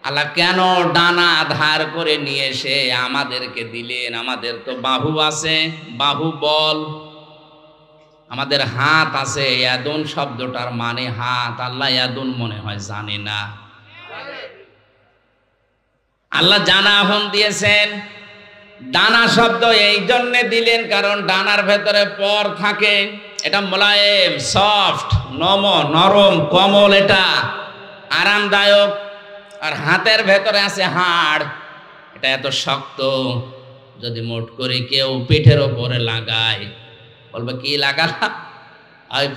আল্লাহ কেন ডানা ধার করে নিয়ে এসে আমাদেরকে দিলেন। আমাদের তো বাহু আছে, বাহু বল, আমাদের হাত আছে। ইয়াদুন শব্দটার মানে হাত, আল্লাহ ইয়াদুন মনে হয় জানে না। আল্লাহ জানা হন দিয়েছেন। ডানা শব্দ এই জন্য দিলেন কারণ ডানার ভেতরে পর থাকে, এটা মোলায়েম, সফট, নরম, কোমল। এটা আরামদায়ক, আর হাতের ভেতরে আছে হাড়। এটা এত শক্ত, যদি মোট করে কেউ পিঠের ওপরে লাগায়, বলবে কি লাগালাম,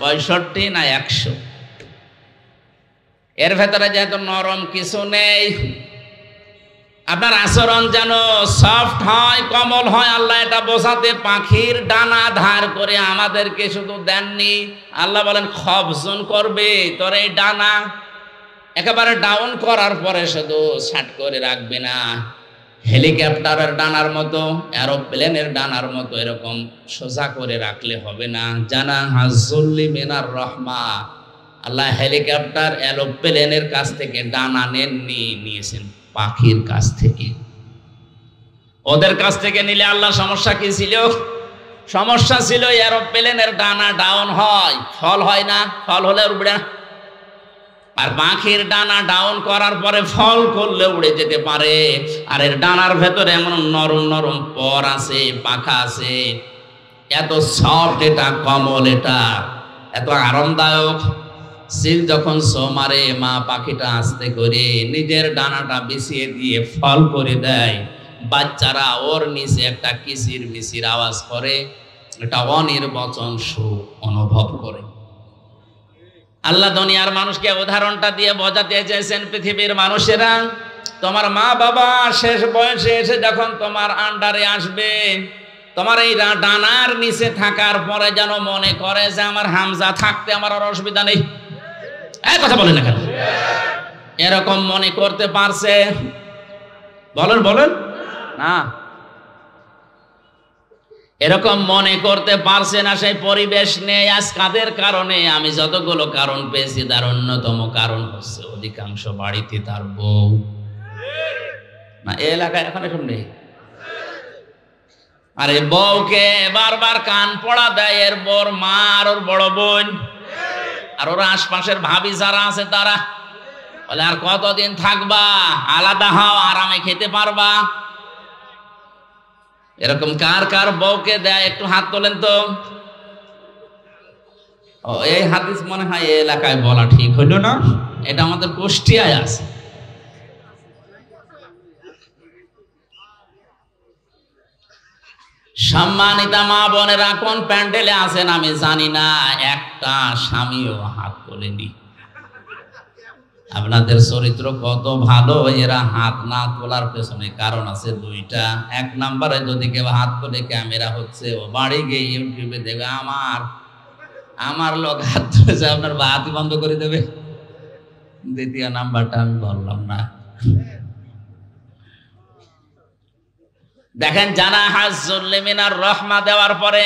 ওই 65 না 100। এর ভেতরে যেহেতু নরম কিছু নেই, আপনার আচরণ যেন সফট হয়, কোমল হয়। আল্লাহ এটা বোঝাতে পাখির ডানা ধার করে আমাদেরকে শুধু দেননি, আল্লাহ বলেন খবজন করবে তোর এই ডানা, একেবারে ডাউন করার পরে শুধু ছাট করে রাখবে না, হেলিকপ্টারের ডানার মতো, এরোপ্লেনের ডানার মতো এরকম সোজা করে রাখলে হবে না। জানা হাজুল্লি মিনার রহমা, আল্লাহ হেলিকপ্টার এরোপ্লেনের কাছ থেকে ডানা নেননি, নিয়েছেন পাখির কাছ থেকে। ওদের কাছ থেকে নিলে আল্লাহ সমস্যা কি ছিল? সমস্যা ছিল এরোপ্লেনের ডানা ডাউন হয়, ফল হয় না, ফল হলে উড়বে না। আর পাখির ডানা ডাউন করার পরে ফল করলে উড়ে যেতে পারে। আর এর ডানার ভেতরে এমন নরম নরম পর আছে, পাখা আছে, এত সফট এটা, কমল এটা, এত আরামদায়ক। সিল যখন সোমারে মা পাখিটা আস্তে করে নিজের ডানাটা বিছিয়ে দিয়ে ফল করে দেয়, বাচ্চারা ওর নিচে একটা কিচির মিচির আওয়াজ করে, এটা অনির্বচন সুখ অনুভব করে। আল্লাহ দুনিয়ার মানুষকে উদাহরণটা দিয়ে বোঝাতে চেয়েছেন, পৃথিবীর মানুষেরা, তোমার মা বাবা শেষ বয়সে এসে যখন তোমার আন্ডারে আসবে, তোমার এই ডানার নিচে থাকার পরে যেন মনে করে যে আমার হামজা থাকতে আমার আর অসুবিধা নেই। এই কথা বলেন না কেন? এরকম মনে করতে পারছে? বলেন বলেন না, এরকম মনে করতে পারছে না। সেই পরিবেশ নেই। আজ কাদের কারণে? আমি যতগুলো কারণ পেয়েছি তার অন্যতম কারণ হচ্ছে অধিকাংশ বাড়িতে তার বউ না, এই এলাকায় এখন এরকম নেই। আরে বউকে বারবার কান পড়া দেয় এর বর মা আর ওর বড় বোন, আর ওর আশপাশের ভাবি যারা আছে তারা বলে আর কতদিন থাকবা, আলাদা হও, আরামে খেতে পারবা। এরকম কার কার বউকে দেয় একটু হাত তোলেন তো। এই হাদিস মনে হয় এই এলাকায় বলা ঠিক হইল না, এটা আমাদের কুষ্টিয়ায় আছে। সম্মানিতা মা বোনেরা, কোন প্যান্ডেলে আছেন আমি জানি না, একটা স্বামীও হাত তোলেনি। আপনাদের চরিত্র কত ভালো, এরা হাত না তোলার পেছনে কারণ আছে দুইটা। এক নম্বরে যদি কেউ হাত তোলে ক্যামেরা হচ্ছে, ও বাড়ি গিয়ে ইউটিউবে দেখবে আমার লোক হাত তুলেছে, আপনার হাতই বন্ধ করে দেবে। দ্বিতীয় নাম্বারটা আমি বললাম না। দেখেন, জানা হাজুল মিনার রহমা দেওয়ার পরে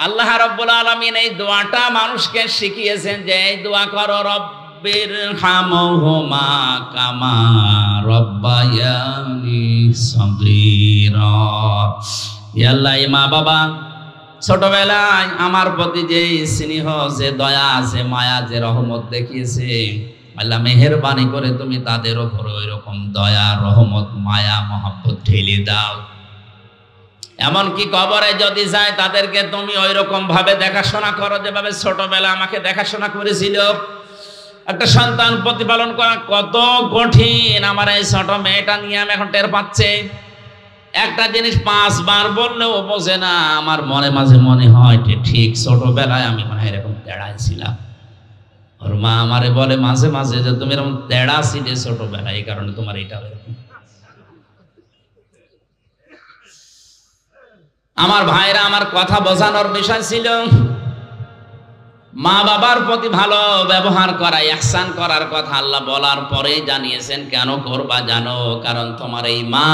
আল্লাহ রাব্বুল আলামিন এই দোয়াটা মানুষকে শিখিয়েছেন যে এই দোয়া করো, রব্বিরহামহুমা কামা রব্বায়ানি সগীরা। ইয়া আল্লাহ, মা বাবা ছোটবেলায় আমার প্রতি যে স্নেহ, যে দয়া, যে মায়া, যে রহমত দেখিয়েছে, আল্লাহ মেহেরবানি করে তুমি তাদের ওপর ওই রকম দয়া, রহমত, মায়া, মহব্বত ঢেলে দাও। এমনকি কবরে যদি যায় তাদেরকে তুমি ওই রকম ভাবে দেখাশোনা করো যেভাবে ছোটবেলা আমাকে দেখাশোনা করেছিল। একটা সন্তান প্রতিপালন করা কত কঠিন, আমার এই ছোট মেয়েটা নিয়ে আমি এখন টের পাচ্ছি। একটা জিনিস 5 বার বললেও বোঝে না। আমার মনে মাঝে মনে হয় ঠিক ছোটবেলায় আমি মনে হয় এরকম তেড়াই ছিলাম। ওর মা আমারে বলে মাঝে মাঝে যে তুমি এরকম তেড়া ছিলে ছোটবেলায়, এই কারণে তোমার এটা এরকম। আমার ভাইরা, আমার কথা বোঝানোর বিষয় ছিল মা বাবার প্রতি ভালো ব্যবহার করা, ইহসান করার কথা আল্লাহ বলার পরে জানিয়েছেন কেন করবা জানো? কারণ তোমার এই মা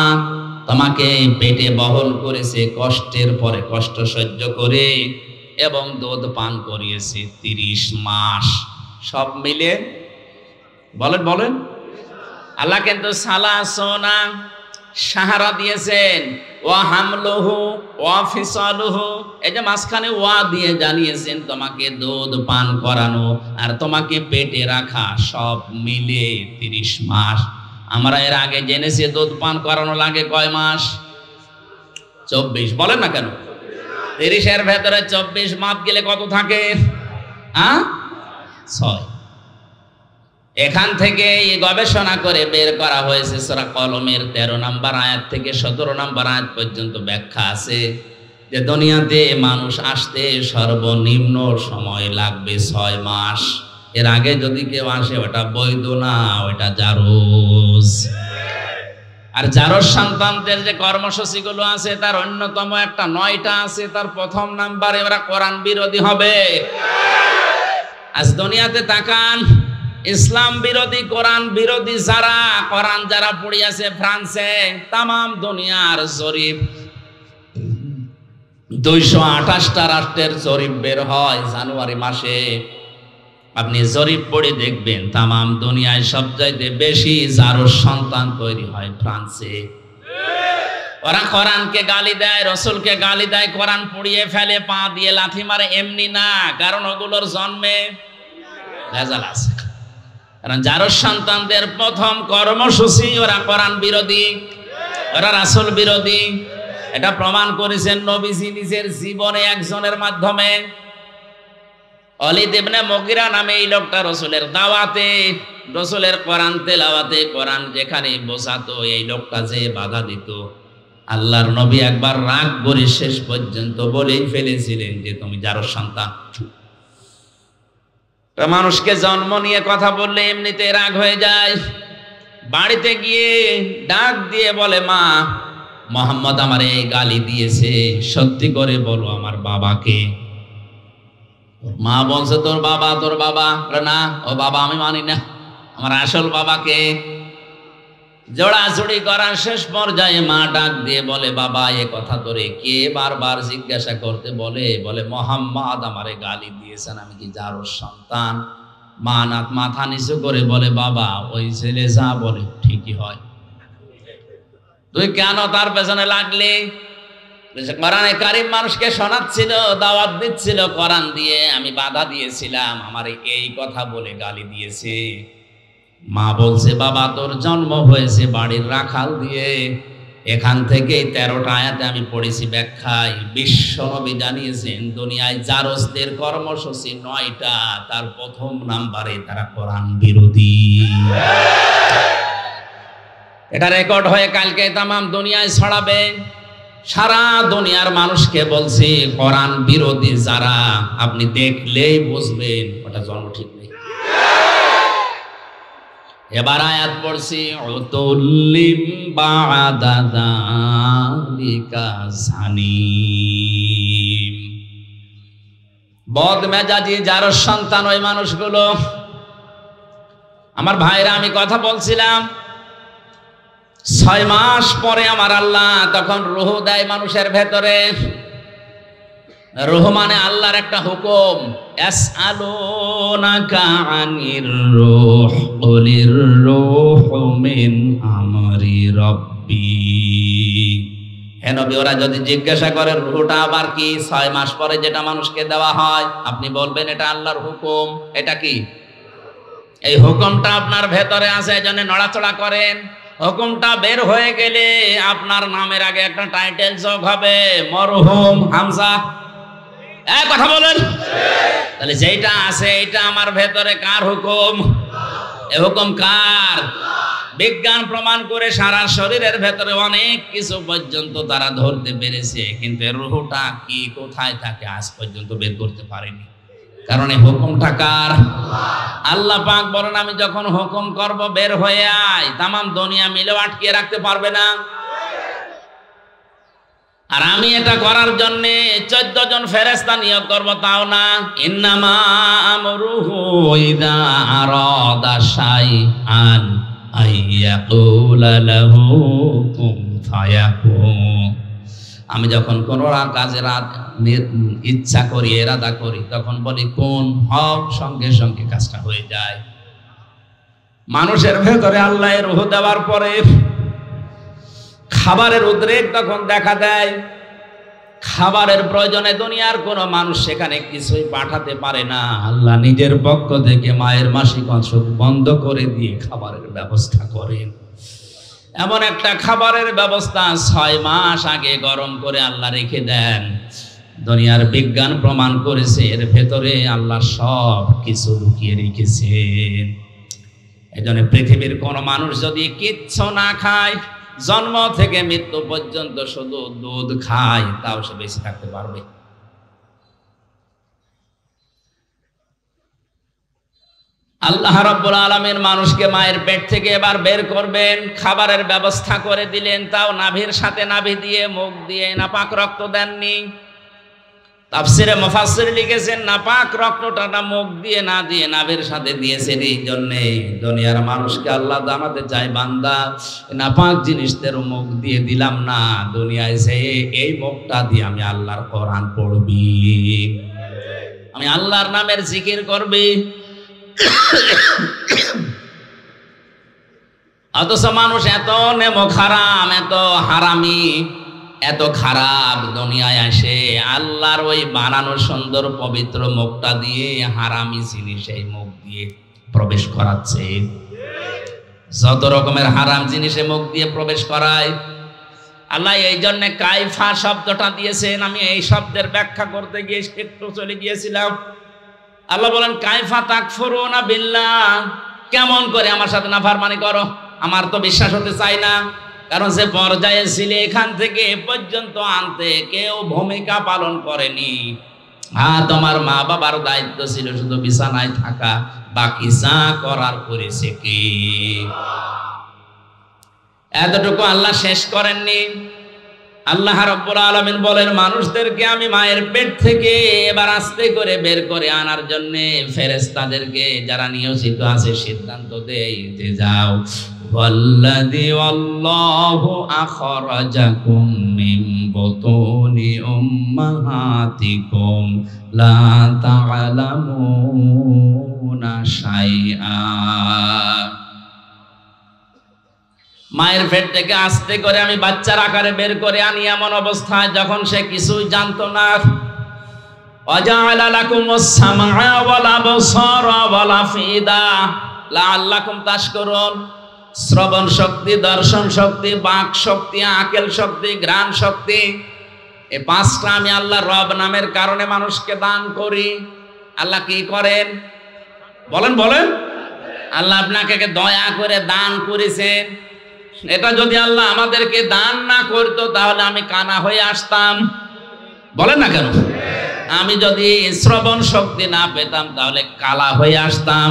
তোমাকে পেটে বহন করেছে, কষ্টের পরে কষ্ট সহ্য করে, এবং দুধ পান করিয়েছে 30 মাস। সব মিলে বলেন বলেন, আল্লাহ কিন্তু সালাসোনা সাহারা দিয়েছেন, ওয়া হামলুহু ওয়া ফিসালুহু, এই যে মাঝখানে ওয়া দিয়ে জানিয়েছেন তোমাকে দুধ পান করানো আর তোমাকে পেটে রাখা, সব মিলে 30 মাস। আমরা এর আগে জেনেছি দুধ পান করানো লাগে কয় মাস? 24। বলেন না কেন? 30-এর ভেতরে 24 মাপ গেলে কত থাকে? 6। এখান থেকে গবেষণা করে বের করা হয়েছে সূরা কলমের 13 নম্বর আয়াত থেকে 17 নম্বর আয়াত পর্যন্ত ব্যাখ্যা আছে যে দুনিয়াতে মানুষ আসতে সর্বনিম্ন সময় লাগবে 6 মাস। এর আগে যদি কেউ আসে ওটা বৈধ না, ওটা জারজ। আর জারজ সন্তানদের যে কর্মসূচিগুলো আছে তার অন্যতম একটা 9টা আছে। তার প্রথম নাম্বারে ওরা কোরআন বিরোধী হবে। আজ দুনিয়াতে তাকান, ইসলাম বিরোধী কোরআন বিরোধী যারা, কোরআন যারা পড়িয়াছে ফ্রান্সে, তামাম দুনিয়ার জরিপ 228টা রাষ্ট্রের জরিপ বের হয় জানুয়ারি মাসে। আপনি জরিপ পড়ে দেখবেন তামাম দুনিয়ায় সবচাইতে বেশি জারজ সন্তান তৈরি হয় ফ্রান্সে। ওরা কোরআনকে গালি দেয়, রসুলকে গালি দেয়, কোরআন পুড়িয়ে ফেলে, পা দিয়ে লাথি মারে, এমনি না, কারণ ওগুলোর জন্মে ভেজাল আছে। কারণ জারজ সন্তানদের প্রথম কর্মসূচি ওরা কোরআন বিরোধী, ওরা রাসূল বিরোধী। এটা প্রমাণ করেছেন নবীজি নিজের জীবনে একজনের মাধ্যমে। ওয়ালিদ ইবনে মুগিরা নামে এই লোকটা রসুলের দাওয়াতে, রসুলের কোরআন তেলাওয়াতে, কোরআন যেখানে বোঝাতো এই লোকটা যে বাধা দিত, আল্লাহর নবী একবার রাগ করে শেষ পর্যন্ত বলেই ফেলেছিলেন যে তুমি জারজ সন্তান। মানুষকে জন্ম নিয়ে কথা বললে এমনিতে রাগ হয়ে যায়। বাড়িতে গিয়ে ডাক দিয়ে বলে, মা মোহাম্মদ আমার এই গালি দিয়েছে, সত্যি করে বলো আমার বাবাকে। মা বলছে তোর বাবা, তোর বাবা। না, ও বাবা আমি মানি না, আমার আসল বাবাকে। জোড়াজুড়ি করার শেষ পর্যায়ে মা ডাক দিয়ে বলে, বাবা এ কথা তোরে কে বারবার জিজ্ঞাসা করতে বলে? বলে মোহাম্মদ আমারে গালি দিয়েছেন, আমি কি জারজ সন্তান? মা মাথা নিচু করে বলে, বাবা ওই ছেলে যা বলে ঠিকই হয়, তুই কেন তার পেছনে লাগলি? কোরআনে কারিম মানুষকে শোনাচ্ছিল, দাওয়াত দিচ্ছিল কোরআন দিয়ে, আমি বাধা দিয়েছিলাম, আমার এই কথা বলে গালি দিয়েছে। মা বলছে, বাবা তোর জন্ম হয়েছে বাড়ির রাখাল দিয়ে। এখান থেকে 13টা আয়াতে আমি পড়েছি ব্যাখ্যায়, বিশ্ব নবী জানিয়েছেন দুনিয়ায় জারজদের কর্মসূচি 9টা, তার প্রথম নাম্বারে তারা কোরআন বিরোধী। এটা রেকর্ড হয়ে কালকে তামাম দুনিয়ায় ছড়াবে। সারা দুনিয়ার মানুষকে বলছি কোরআন বিরোধী যারা, আপনি দেখলেই বুঝবেন ওটা জন্ম ঠিক নেই। এবার আয়াত পড়ছি, উতুল্লিম বা'দা যালিকা জানিম। বদমেজাজি জারজ সন্তান ওই মানুষগুলো। আমার ভাইরা, আমি কথা বলছিলাম 6 মাস পরে আমার আল্লাহ তখন রূহ দেয় মানুষের ভেতরে। রূহ মানে আল্লাহর একটা হুকুম। ইয়াসআলুনাকা আনির রূহ কুলির রূহু মিন আমরি রাব্বি। হে নবী, ওরা যদি জিজ্ঞাসা করে রূহটা আবার কি, 6 মাস পরে যেটা মানুষকে দেওয়া হয়, আপনি বলবেন এটা আল্লাহর হুকুম। এটা কি? এই হুকুমটা আপনার ভেতরে আছে, এজন্য নড়াচড়া করেন। হুকুমটা বের হয়ে গেলে আপনার নামের আগে একটা টাইটেল যোগ হবে, মরহুম হামজা। কথা বলেন। তাহলে যেটা আছে এটা আমার ভেতরে কার হুকুম? এই হুকুম কার? বিজ্ঞান প্রমাণ করে সারা শরীরের ভেতরে অনেক কিছু পর্যন্ত তারা ধরতে পেরেছে, কিন্তু এর রূহটা কি কোথায় থাকে আজ পর্যন্ত বের করতে পারেনি। কারণ এই হুকুমটা কার? আল্লাহ পাক বলেন, আমি যখন হুকুম করব বের হয়ে আয়, তামাম দুনিয়া মিলেও আটকে রাখতে পারবে না। আর আমি এটা করার জন্য 14 জন ফেরেশতা নিয়োগ করব, তাও না। ইন্নামা আমরুহু ইযা আরাদা শাইআন আইয়াকুলা লাহু কুন ফায়াকুন। আমি যখন কোনো কাজের ইচ্ছা করি, এরাদা করি, তখন বলি কোন হক, সঙ্গে সঙ্গে কাজটা হয়ে যায়। মানুষের ভেতরে আল্লাহ রূহ দেওয়ার পরে খাবারের উদ্রেক তখন দেখা দেয়। খাবারের প্রয়োজনে দুনিয়ার কোনো মানুষ সেখানে কিছুই পাঠাতে পারে না। আল্লাহ নিজের পক্ষ থেকে মায়ের মাসিক অংশ বন্ধ করে দিয়ে খাবারের ব্যবস্থা করেন। এমন একটা খাবারের ব্যবস্থা 6 মাস আগে গরম করে আল্লাহ রেখে দেন। দুনিয়ার বিজ্ঞান প্রমাণ করেছে এর ভেতরে আল্লাহ সব কিছু লুকিয়ে রেখেছেন। এজন্য পৃথিবীর কোন মানুষ যদি কিচ্ছু না খায়, জন্ম থেকে মৃত্যু পর্যন্ত শুধু দুধ খায়, তাও সে বেঁচে থাকতে পারবে। আল্লাহ রাব্বুল আলামিন মানুষকে মায়ের পেট থেকে এবার বের করবেন, খাবারের ব্যবস্থা করে দিলেন, তাও নাভির সাথে নাভি দিয়ে, মুখ দিয়ে নাপাক রক্ত দেননি। তাফসিরে মুফাসসির লিখেছেন নাপাক রক্তটা মুখ দিয়ে না দিয়ে নাভির সাথে দিয়েছেন এই জন্যে দুনিয়ার মানুষকে আল্লাহ জানাতে চায়, বান্দা নাপাক জিনিসদের মুখ দিয়ে দিলাম না, দুনিয়ায় সে এই মুখটা দিয়ে আমি আল্লাহর কোরআন পড়বি, আমি আল্লাহর নামের জিকির করবি। অথচ মানুষ এত নেমো খারাম, এত হারামি, এত খারাপ, দুনিয়ায় আসে আল্লাহর ওই বানানো সুন্দর পবিত্র মুখটা দিয়ে হারামি জিনিস এই মুখ দিয়ে প্রবেশ করাচ্ছে। যত রকমের হারাম জিনিসে মুখ দিয়ে প্রবেশ করায়। আল্লাহ এই জন্য কাইফা শব্দটা দিয়েছেন। আমি এই শব্দের ব্যাখ্যা করতে গিয়ে একটু চলে গিয়েছিলাম। আল্লাহ বলেন কাইফা তাকফুরুনা বিল্লাহ, কেমন করে আমার সাথে নাফরমানি করো? আমার তো বিশ্বাস হতে চাই না, কারণ যে পর্যায়ে ছিলে এখান থেকে এ পর্যন্ত আনতে কেউ ভূমিকা পালন করেনি। হ্যাঁ, তোমার মা বাবার দায়িত্ব ছিল শুধু বিছানায় থাকা, বাকি যা করার করেছে কি? এতটুকু আল্লাহ শেষ করেননি। আল্লাহ রাব্বুল আলামিন বলেন মানুষদেরকে আমি মায়ের পেট থেকে এবার আস্তে করে বের করে আনার জন্য ফেরেশতাদেরকে যারা নিয়োজিত আছে সিদ্ধান্ত দেই যে যাও, ওয়াল্লাযী আল্লাহু আখরাজাকুম মিন বুতুনি উম্মাহাতিকুম লা তা'লামুনা শাইআ। মায়ের পেট থেকে আস্তে করে আমি বাচ্চার আকারে বের করে আনি এমন অবস্থায় যখন সে কিছুই জানতো না। ওয়াজআলা লাকুমুস সামআ ওয়াল আবসারা ওয়াল আফইদা লাআল্লাকুম তাশকুরুন। শ্রবণ শক্তি, দর্শন শক্তি, বাক শক্তি, আকেল শক্তি, ঘ্রাণ শক্তি, এই পাঁচটা আমি আল্লাহ রব নামের কারণে মানুষকে দান করি। আল্লাহ কি করেন বলেন? বলেন, আল্লাহ আপনাকে দয়া করে দান করেছেন। এটা যদি আল্লাহ আমাদেরকে দান না করতো তাহলে আমি কানা হয়ে আসতাম। বলেন না কেন? আমি যদি শ্রবণ শক্তি না পেতাম তাহলে কালা হয়ে আসতাম।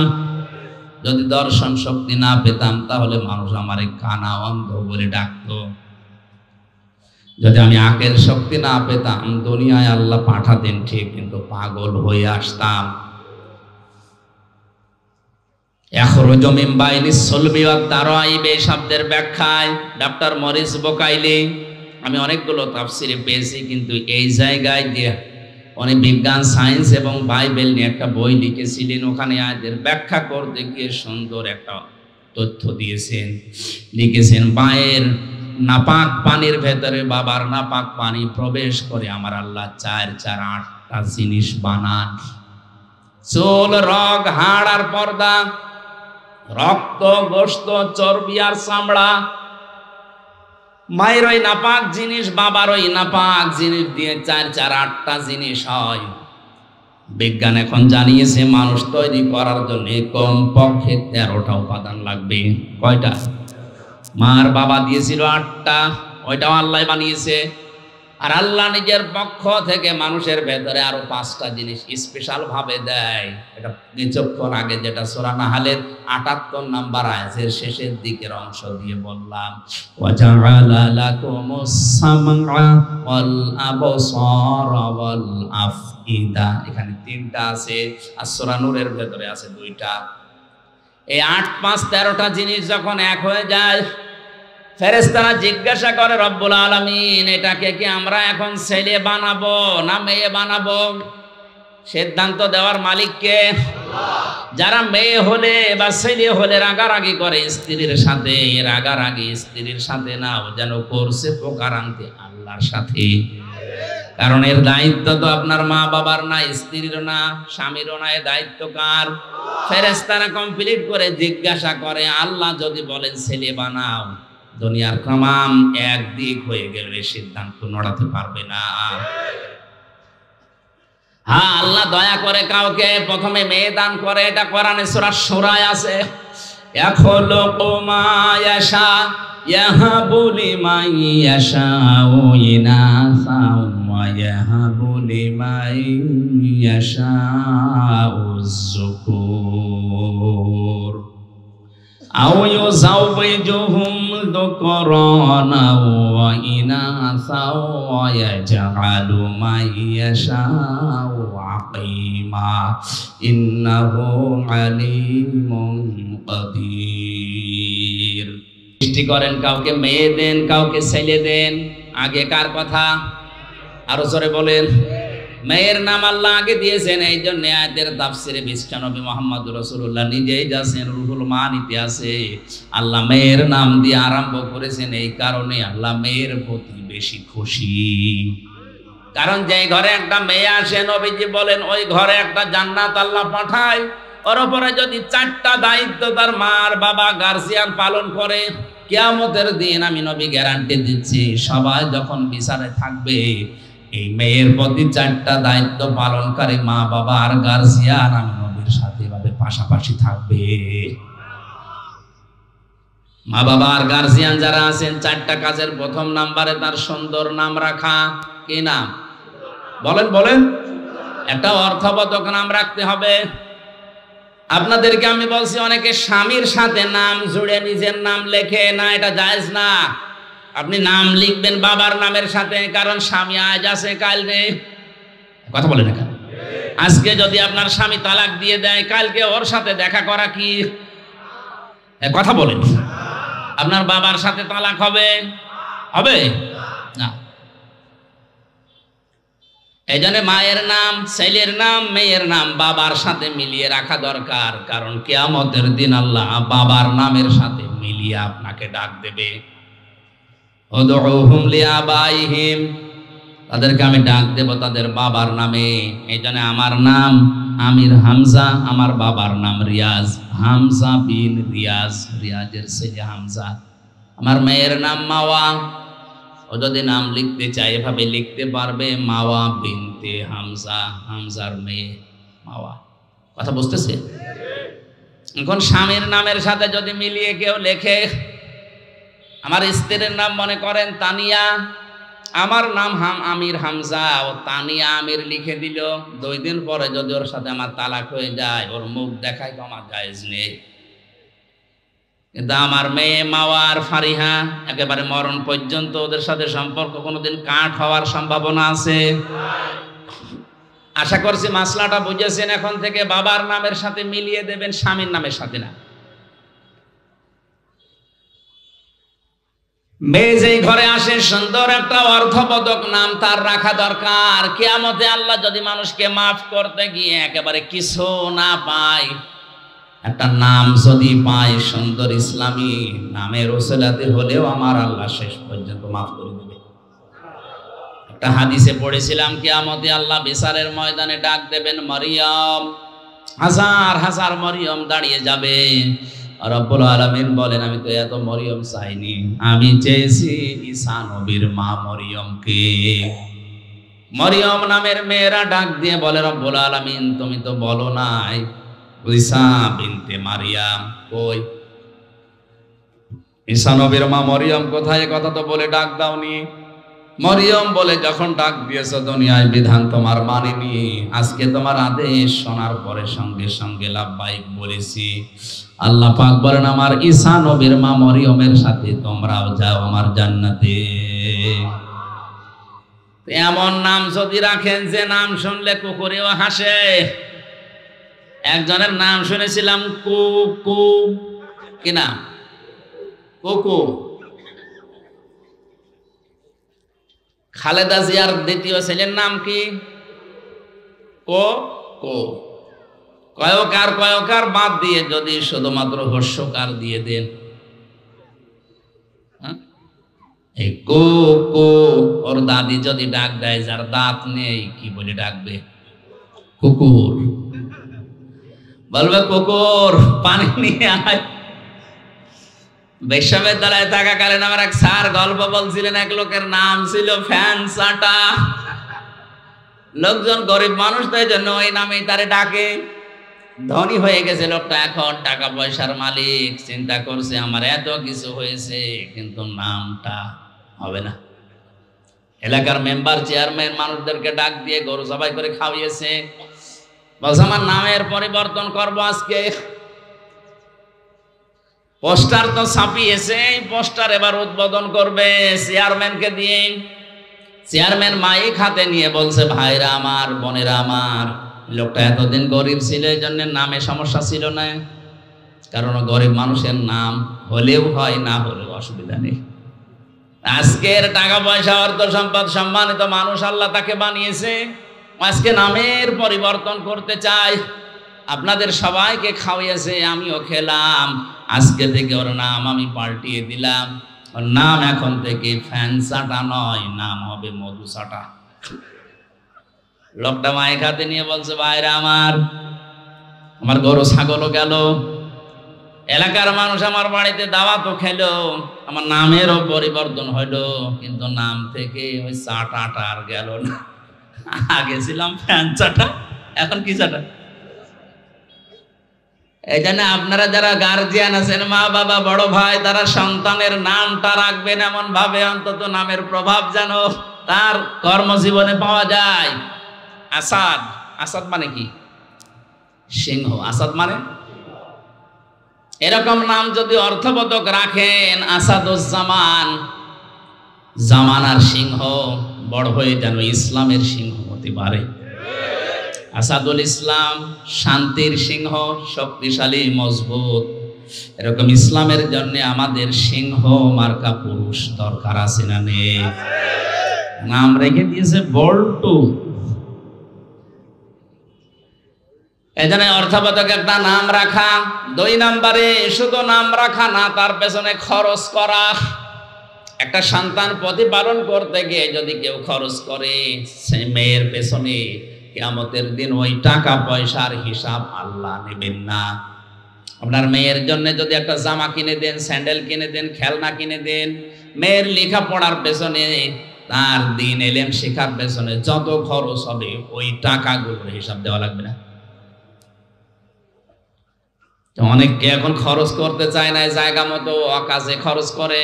যদি দর্শন শক্তি না পেতাম তাহলে মানুষ আমারে কানা, অন্ধ বলে ডাকতো। যদি আমি আকেল শক্তি না পেতাম দুনিয়ায় আল্লাহ পাঠাতেন ঠিক, কিন্তু পাগল হয়ে আসতাম। ইখরুজু মিন বাইনিস সুলবি ওয়াত তারাইব এই শব্দের ব্যাখ্যায় ডক্টর মরিস বোকাইলি আমি অনেকগুলো তাফসিরে পেয়েছি, কিন্তু এই জায়গায় যে উনি বিজ্ঞান, সায়েন্স এবং বাইবেল নিয়ে একটা বই লিখেছিলেন, ওখানে আয়াতের ব্যাখ্যা করতে গিয়ে সুন্দর একটা তথ্য দিয়েছেন। লিখেছেন মায়ের নাপাক পানির ভেতরে বাবার নাপাক পানি প্রবেশ করে আমার আল্লাহ 8টা জিনিস বানান। চুল, রগ, হাড় আর পর্দা, রক্ত, গোশত, চর্বি আর চামড়া। মায়ের ওই নাপাক জিনিস, বাবার ওই নাপাক জিনিস দিয়ে 8টা জিনিস হয়। বিজ্ঞান এখন জানিয়েছে মানুষ তৈরি করার জন্য কমপক্ষে 13টা উপাদান লাগবে। কয়টা? মার বাবা দিয়েছিল 8টা, ওইটাও আল্লাহ বানিয়েছে। আর আল্লাহ নিজের পক্ষ থেকে মানুষের ভেতরে আরো 5টা জিনিস স্পেশাল ভাবে দেয়। এটা কিছুক্ষণ আগে যেটা সূরা নাহলের 78 নম্বর আয়াতের শেষের দিকের অংশ দিয়ে বললাম, ওয়াজআলা লাকুমুস সামআ ওয়াল আবসারা ওয়াল আফইদা। এখানে 3টা আছে, আর সূরা নূরের ভেতরে আছে 2টা। এই 8, 5, 13টা জিনিস যখন এক হয়ে যায়, ফেরেশতারা জিজ্ঞাসা করে রব্বুল আলামিন এটাকে কি আমরা এখন ছেলে বানাবো না মেয়ে বানাবো? সিদ্ধান্ত দেওয়ার মালিক কে? যারা মেয়ে হলে বা ছেলে হলে রাগারাগি করে স্ত্রীর সাথে, রাগারাগি স্ত্রীর সাথে না, ও যেন করছে প্রকারান্তে আল্লাহর সাথে। কারণ এর দায়িত্ব তো আপনার মা বাবার না, স্ত্রীর না, স্বামীরও না, এর দায়িত্ব কার? ফেরেশতারা কমপ্লিট করে জিজ্ঞাসা করে আল্লাহ যদি বলেন ছেলে বানাও, দুনিয়ার তামাম একদিক হয়ে গেলে সিদ্ধান্ত নড়াতে পারবে না। হ্যাঁ, আল্লাহ দয়া করে কাউকে প্রথমে মেয়ে দান করে, এটা কোরআনে সূরা শূরায় আছে। ইয়াখলুকু মা ইয়াশা ইয়াহাবু লিমান ইয়াশাউ ইনাসা ওয়া ইয়াহাবু লিমান ইয়াশাউ যুকুর আও ইউযাওবিজুহুম যুকরানা ওয়া ইনাসা ওয়া ইয়াজআলু মান ইয়াশাউ আকিমা ইন্নাহু আলিমুন কাদির। সৃষ্টি করেন, কাউকে মেয়ে দেন, কাউকে ছেলে দেন। আগে কার কথা? আরো জোরে বলেন। মেয়ের নাম আল্লাহ আগে দিয়েছেন। এই জন্য আয়াতের তাফসিরে বিশ্বনবী মুহাম্মদুর রাসূলুল্লাহ নিজেই যাচ্ছেন, রুহুল মানিতে আছে আল্লাহ মেয়ের নাম দিয়ে আরম্ভ করেছেন। এই কারণে আল্লাহ মেয়ের প্রতি বেশি খুশি। কারণ যে ঘরে একটা মেয়ে আসে, নবীজি বলেন ওই ঘরে একটা জান্নাত আল্লাহ পাঠায়। ওর উপরে যদি 4টা দায়িত্ব তার মার বাবা গার্জিয়ান পালন করে, কিয়ামতের দিন আমি নবী গ্যারান্টি দিচ্ছি, সবাই যখন বিচারে থাকবে এই মেয়ের প্রতি 4টা দায়িত্ব পালনকারী মা বাবা আর গার্জিয়ান আমি নবীর সাথে এভাবে পাশাপাশি থাকবে। মা বাবা আর গার্জিয়ান যারা আছেন, 4টা কাজের প্রথম নাম্বারে তার সুন্দর নাম রাখা। কি নাম? বলেন বলেন। একটা অর্থবোধক নাম রাখতে হবে। আপনাদেরকে আমি বলছি, অনেকে স্বামীর সাথে নাম জুড়ে নিজের নাম লেখে না, এটা জায়েজ না। আপনি নাম লিখবেন বাবার নামের সাথে, কারণ স্বামী আজ আছে কাল নেই। কথা বলে না কেন? আজকে যদি আপনার স্বামী তালাক দিয়ে দেয়, কালকে ওর সাথে দেখা করা কি? কথা বলেন। আপনার বাবার সাথে তালাক হবে? হবে না। এই জন্য মায়ের নাম, ছেলের নাম, মেয়ের নাম বাবার সাথে মিলিয়ে রাখা দরকার। কারণ কিয়ামতের দিন আল্লাহ বাবার নামের সাথে মিলিয়ে আপনাকে ডাক দেবে। উদউহুম লিআবাইহিম, তাদেরকে আমি ডাক দেব তাদের বাবার নামে। এই জন্য আমার নাম আমির হামজা, আমার বাবার নাম রিয়াজ, হামজা বিন রিয়াজ, রিয়াজের ছেলে হামজা। আমার মেয়ের নাম মাওয়া। ও যদি নাম লিখতে চায় এভাবে লিখতে পারবে, মাওয়া বিনতে হামজা, হামজার মেয়ে মাওয়া। কথা বুঝতেছে? এখন স্বামীর নামের সাথে যদি মিলিয়ে কেউ লেখে, আমার স্ত্রীর নাম মনে করেন তানিয়া, আমার নাম আমির হামজা, ও তানিয়া আমির লিখে দিল। 2 দিন পরে যদি ওর সাথে আমার তালাক হয়ে যায়, ওর মুখ দেখায় তো আমার জায়েজ নেই। কিন্তু আমার মেয়ে মাওয়া আর ফারিহা একেবারে মরণ পর্যন্ত ওদের সাথে সম্পর্ক কোনোদিন কাট হওয়ার সম্ভাবনা আছে? আশা করছি মাসলাটা বুঝেছেন। এখন থেকে বাবার নামের সাথে মিলিয়ে দেবেন, স্বামীর নামের সাথে না। মেয়ে যেই ঘরে আসে, সুন্দর একটা অর্থবোধক নাম তার রাখা দরকার। কিয়ামতে আল্লাহ যদি মানুষকে মাফ করতে গিয়ে একেবারে কিছু না পায়, একটা নাম যদি পায় সুন্দর ইসলামী নামের ওসিলাতে হলেও আমার আল্লাহ শেষ পর্যন্ত মাফ করে দেবে। একটা হাদিসে পড়েছিলাম, কিয়ামতে আল্লাহ বিচারের ময়দানে ডাক দেবেন মরিয়ম, হাজার হাজার মরিয়ম দাঁড়িয়ে যাবে। রব্বুল আলামিন বলেন, আমি তো এত মরিয়ম চাইনি, আমি চেয়েছি ঈসা নবীর মা মরিয়মকে। মরিয়ম নামের মেয়েরা ডাক দিয়ে বলে, রব্বুল আলামিন তুমি তো বলো নাই ঈসা বিনতে মারিয়াম কই, ঈসা নবীর মা মরিয়ম কোথায়? কথা তো বলে ডাক দাওনি। মরিয়ম বলে, যখন ডাক দিয়েছো দুনিয়ায় বিধান তোমার মানিনি, আজকে তোমার আদেশ শোনার পরে সঙ্গে সঙ্গে লাব্বাইক বলেছি। আল্লাহ পাক বলেন, আমার ঈসা নবীর মা মরিয়মের সাথে তোমরাও যাও আমার জান্নাতে। এমন নাম যদি রাখেন যে নাম শুনলে কুকুরেও হাসে। একজনের নাম শুনেছিলাম কুকু, কি নাম? কুকু। খালেদা জিয়ার দ্বিতীয় ছেলের নাম কি? কো কো। কয়কার কয়কার বাদ দিয়ে যদি শুধুমাত্র হর্ষকার দিয়ে দেন, এই কো কো, ওর দাদি যদি ডাক দেয় যার দাঁত নেই, কি বলে ডাকবে? কুকুর। বলবে কুকুর পানি নিয়ে আয়। বিশ্ববিদ্যালয়ে থাকাকালীন আমার এক স্যার গল্প বলছিলেন, এক লোকের নাম ছিল ফ্যান চাটা। লোকজন গরিব মানুষ, তাই জন্য ওই নামেই তারে ডাকে। ধনী হয়ে গেছে লোকটা, এখন টাকা পয়সার মালিক। চিন্তা করছে আমার এত কিছু হয়েছে, কিন্তু নামটা হবে না। এলাকার মেম্বার চেয়ারম্যান মানুষদেরকে ডাক দিয়ে গরু জবাই করে খাওয়িয়েছে, বলছে আমার নামের পরিবর্তন করব আজকে। পোস্টার তো ছাপিয়েছে, পোস্টার এবার উদ্বোধন করবে চেয়ারম্যানকে দিয়ে। চেয়ারম্যান মাইক হাতে নিয়ে বলছে ভাইরা আমার, বোনেরা আমার, লোকটা এতদিন গরিব ছিল, এই জন্য নামে সমস্যা ছিল না, কারণ গরিব মানুষের নাম হলেও হয়, না হলেও অসুবিধা নেই। আজকের টাকা পয়সা অর্থ সম্পদ সম্মানিত মানুষ আল্লাহ তাকে বানিয়েছে, আজকে নামের পরিবর্তন করতে চাই। আপনাদের সবাইকে খাওয়াইয়েছে, আমিও খেলাম, আজকে থেকে ওর নাম আমি পাল্টিয়ে দিলাম। ওর নাম এখন থেকে ফ্যানসাটা নয়, নাম হবে মধুসাটা। লোকটা মাইক হাতে নিয়ে বলছে ভাইরা আমার, আমার গরু ছাগলও গেল, এলাকার মানুষ আমার বাড়িতে দাওয়াতও খেলো, আমার নামেরও পরিবর্তন হইলো, কিন্তু নাম থেকে ওই চাটাটা আর গেল না। আগে ছিলাম ফ্যান চাটা, এখন কি চাটা। এই জন্য আপনারা যারা গার্জিয়ান আছেন, মা বাবা বড় ভাই, তারা সন্তানের নামটা রাখবেন এমন ভাবে, অন্তত নামের প্রভাব যেন তার কর্মজীবনে পাওয়া যায়। আসাদ, আসাদ মানে কি? সিংহ। আসাদ মানে এরকম নাম যদি অর্থবোধক রাখেন, আসাদুজ্জামান, জামানার সিংহ, বড় হয়ে যেন ইসলামের সিংহ হতে পারে। আসাদুল ইসলাম, শান্তির সিংহ, শক্তিশালী মজবুত। এরকম ইসলামের জন্য আমাদের সিংহ মার্কা পুরুষ দরকার আছে না নেই? নাম রেখে দিয়েছে বল্টু। এজন্য অর্থবোধক একটা নাম রাখা। 2 নম্বরে শুধু নাম রাখা না, তার পেছনে খরচ করা। একটা সন্তান প্রতিপালন করতে গিয়ে যদি কেউ খরচ করে, সে মেয়ের পেছনে কিয়ামতের দিন ওই টাকা পয়সার হিসাব আল্লাহ নেবেন না। আপনার মেয়ের জন্য যদি একটা জামা কিনে দেন, স্যান্ডেল কিনে দেন, খেলনা কিনে দেন, মেয়ের লেখাপড়ার পেছনে, তার দিন এলেম শেখার পেছনে যত খরচ হবে, ওই টাকাগুলোর হিসাব দেওয়া লাগবে না। অনেককে এখন খরচ করতে চায় না, জায়গা মতো অকাজে খরচ করে।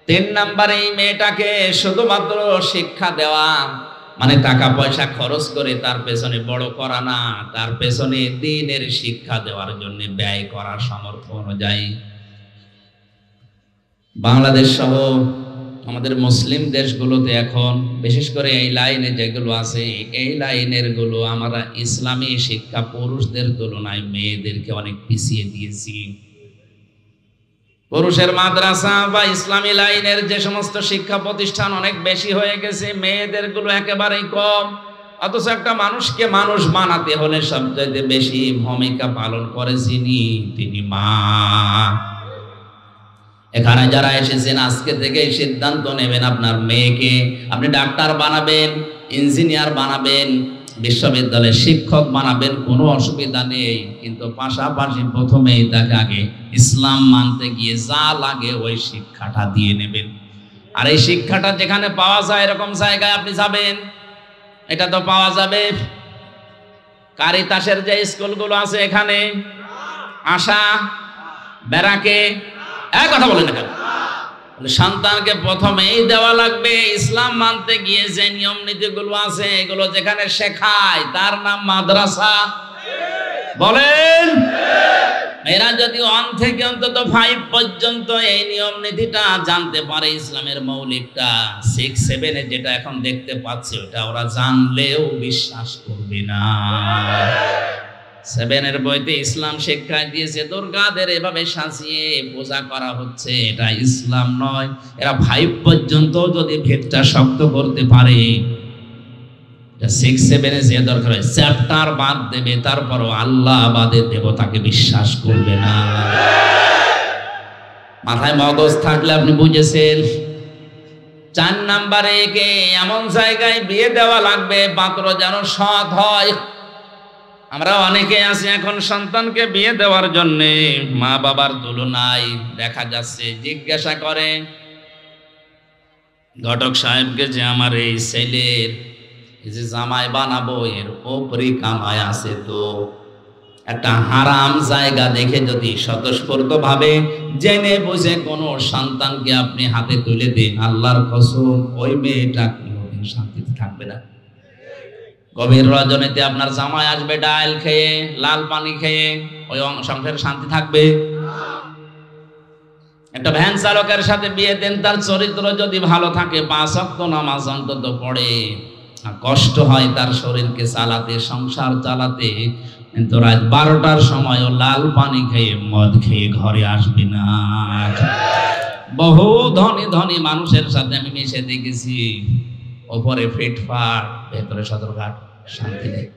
3 নম্বরে এই মেয়েটাকে শুধুমাত্র শিক্ষা দেওয়া, মানে টাকা পয়সা খরচ করে তার পেছনে বড় করা না, তার পেছনে দ্বীনের শিক্ষা দেওয়ার জন্য ব্যয় করার সামর্থ্য অনুযায়ী। বাংলাদেশ সহ আমাদের মুসলিম দেশগুলোতে এখন বিশেষ করে এই লাইনে যেগুলো আছে, এই লাইনের গুলো আমরা ইসলামী শিক্ষা পুরুষদের তুলনায় মেয়েদেরকে অনেক পিছিয়ে দিয়েছি। পুরুষের মাদ্রাসা বা ইসলামী লাইনের যে সমস্ত শিক্ষা প্রতিষ্ঠান অনেক বেশি হয়ে গেছে, মেয়েদের গুলো একেবারেই কম। অথচ একটা মানুষকে মানুষ বানাতে হলে সবচেয়ে বেশি ভূমিকা পালন করে তিনি মা। এখানে যারা এসেছেন আজকে থেকে সিদ্ধান্ত নেবেন, আপনার মেয়েকে আপনি ডাক্তার বানাবেন, ইঞ্জিনিয়ার বানাবেন, বিশ্ববিদ্যালয়ের শিক্ষক বানাবেন, কোনো অসুবিধা নেই, কিন্তু পাশাপাশি প্রথমেই তাকে আগে ইসলাম মানতে গিয়ে যা লাগে ওই শিক্ষাটা দিয়ে নেবেন। আর এই শিক্ষাটা যেখানে পাওয়া যায় এরকম জায়গায় আপনি যাবেন, এটা তো পাওয়া যাবে কারিতাসের যে স্কুলগুলো আছে, এখানে আশা ব্যারাকে, এক কথা বলেন না কেন? সন্তানকে প্রথমেই দেওয়া লাগবে ইসলাম মানতে গিয়ে যে নিয়ম নীতিগুলো আছে, এগুলো যেখানে শেখায় তার নাম মাদ্রাসা। বলেন, এরা যদি 1 থেকে অন্তত 5 পর্যন্ত এই নিয়ম নীতিটা জানতে পারে, ইসলামের মৌলিকটা, 6, 7 এ যেটা এখন দেখতে পাচ্ছে ওটা ওরা জানলেও বিশ্বাস করবে না। 7 এর বইতে ইসলাম শিক্ষা দিয়েছে, দুর্গাদের এভাবে সাজিয়ে পূজা করা হচ্ছে, এটা ইসলাম নয়। এরা 5 পর্যন্ত যদি ভেদটা শক্ত করতে পারে, 6, 7 এ যে দরকার হয় চ্যাপ্টার বাদ দেবে, তারপরও আল্লাহ বাদে দেবতাকে বিশ্বাস করবে না। মাথায় মগজ থাকলে আপনি বুঝেছেন। 4 নম্বরে একে এমন জায়গায় বিয়ে দেওয়া লাগবে পাত্র যেন সৎ হয়। আমরা অনেকে আছি এখন সন্তানকে বিয়ে দেওয়ার জন্য মা বাবার তুলনায় দেখা যাচ্ছে জিজ্ঞাসা করে ঘটক সাহেবকে যে আমার এই ছেলের এই যে জামাই বানাবো, এর ওপরই কামাই আছে তো? একটা হারাম জায়গা দেখে যদি স্বতঃস্ফূর্ত ভাবে জেনে বুঝে কোনো সন্তানকে আপনি হাতে তুলে দিন, আল্লাহর কসম ওই মেয়েটা কোনোদিন শান্তিতে থাকবে না। গভীর রজনীতে আপনার জামাই আসবে ডাল খেয়ে, লাল পানি খেয়ে, ওই সংসারে শান্তি থাকবে? একটা ভ্যান চালকের সাথে বিয়ে দেন, তার চরিত্র যদি ভালো থাকে, 5 ওয়াক্ত নামাজ অন্তত পড়ে, কষ্ট হয় তার শরীরকে চালাতে, সংসার চালাতে, কিন্তু রাত 12টার সময় ও লাল পানি খেয়ে মদ খেয়ে ঘরে আসবে না। বহু ধনী ধনী মানুষের সাথে আমি মিশে দেখেছি, ওপরে ফিটফাট, ভেতরে সদরঘাট, শান্তি নেই।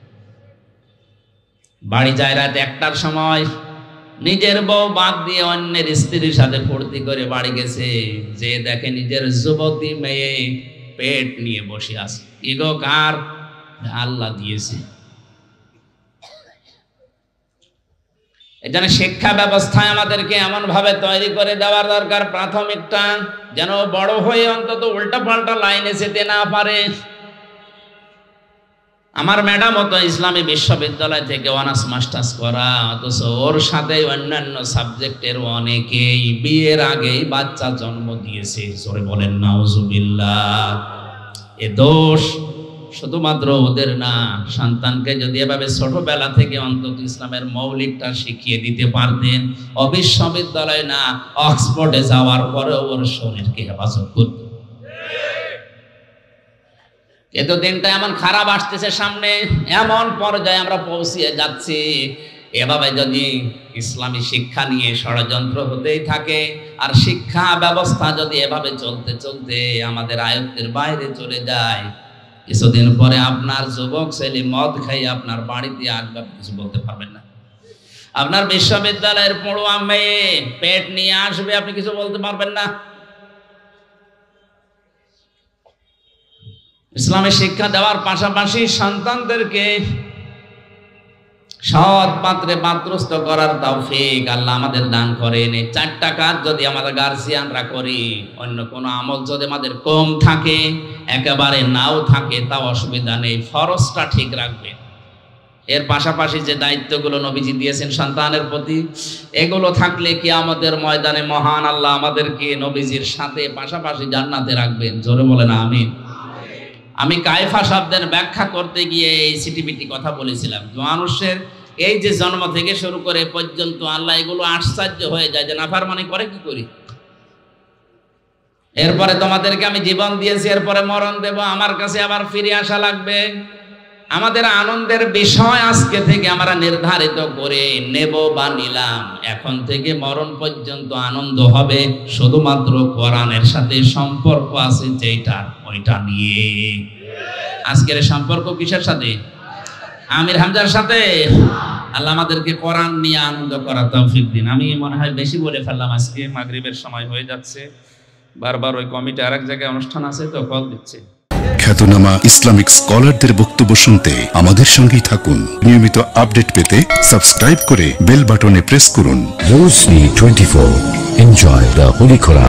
বাড়ি যায় রাত 1টার সময়, নিজের বউ বাদ দিয়ে অন্যের স্ত্রীর সাথে ফুর্তি করে বাড়ি গেছে, যে দেখে নিজের যুবতী মেয়ে পেট নিয়ে বসে আছে। ইগো কার? আল্লাহ দিয়েছে। এজন্য শিক্ষা ব্যবস্থায় আমাদেরকে এমন ভাবে তৈরি করে দেওয়ার দরকার, প্রাথমিকটা যেন বড় হয়ে অন্তত উল্টা পাল্টা লাইনে যেতে না পারে। আমার ম্যাডাম তো ইসলামী বিশ্ববিদ্যালয় থেকে অনার্স মাস্টার্স করা, অথচ ওর সাথে অন্যান্য সাবজেক্টের অনেকেই বিয়ের আগেই বাচ্চা জন্ম দিয়েছে। জোরে বলেন নাউজুবিল্লাহ। এ দোষ শুধুমাত্র ওদের না, সন্তানকে যদি এভাবে ছোটবেলা থেকে অন্তত ইসলামের মৌলিকটা শিখিয়ে দিতে পারতেন, বিশ্ববিদ্যালয় না অক্সফোর্ডে যাওয়ার পরে ওর শরীরকে হেফাজত করত। কিন্তু দিনটা এমন খারাপ আসতেছে সামনে, এমন পর্যায়ে আমরা পৌঁছিয়ে যাচ্ছি, এভাবে যদি ইসলামী শিক্ষা নিয়ে ষড়যন্ত্র হতেই থাকে, আর শিক্ষা ব্যবস্থা যদি এভাবে চলতে চলতে আমাদের আয়ত্তের বাইরে চলে যায়, কিছুদিন পরে আপনার যুবক ছেলে মদ খাইয়ে আপনার বাড়িতে আসবে, কিছু বলতে পারবেন না। আপনার বিশ্ববিদ্যালয়ের পড়ুয়া মেয়ে পেট নিয়ে আসবে, আপনি কিছু বলতে পারবেন না। ইসলামী শিক্ষা দেওয়ার পাশাপাশি সন্তানদেরকে সৎ পাত্রে পাত্রস্থ করার তৌফিক আল্লাহ আমাদের দান করেন। এই 4টা কাজ যদি আমাদের গার্জিয়ানরা করি, অন্য কোনো আমল যদি আমাদের কম থাকে, একেবারে নাও থাকে, তাও অসুবিধা নেই, ফরজটা ঠিক রাখবে। এর পাশাপাশি যে দায়িত্বগুলো নবীজি দিয়েছেন সন্তানের প্রতি, এগুলো থাকলে কিয়ামতের ময়দানে মহান আল্লাহ আমাদেরকে নবীজির সাথে পাশাপাশি জান্নাতে রাখবেন। জোরে বলেন আমিন। আমি কায়ফা শব্দের ব্যাখ্যা করতে গিয়ে এই সিটিপিটি কথা বলেছিলাম, মানুষের এই যে জন্ম থেকে শুরু করে পর্যন্ত আল্লাহ এগুলো আশ্চর্য হয়ে যায় যে নাফরমানি করে কি করি। এরপরে তোমাদেরকে আমি জীবন দিয়েছি, এরপরে মরণ দেব, আমার কাছে আবার ফিরে আসা লাগবে। আমাদের আনন্দের বিষয় আজকে থেকে আমরা নির্ধারিত করে নেব বা নিলাম, এখন থেকে মরণ পর্যন্ত আনন্দ হবে শুধুমাত্র কোরআনের সাথে সম্পর্ক আছে যেটা, ওইটা নিয়ে। আজকের সম্পর্ক কিসের সাথে? আমির হামজার সাথে। আল্লাহ আমাদেরকে কোরআন নিয়ে আনন্দ করার তৌফিক দিন। আমি মনে হয় বেশি বলে ফেললাম, আজকে মাগরিবের সময় হয়ে যাচ্ছে, বারবার ওই কমিটি আরেক জায়গায় অনুষ্ঠান আছে তো কল দিচ্ছে। খ্যাতনামা ইসলামিক স্কলারদের বক্তব্য শুনতে আমাদের সঙ্গেই থাকুন। নিয়মিত আপডেট পেতে সাবস্ক্রাইব করে বেল বাটনে প্রেস করুন। Roshni 24. Enjoy the Holy Quran.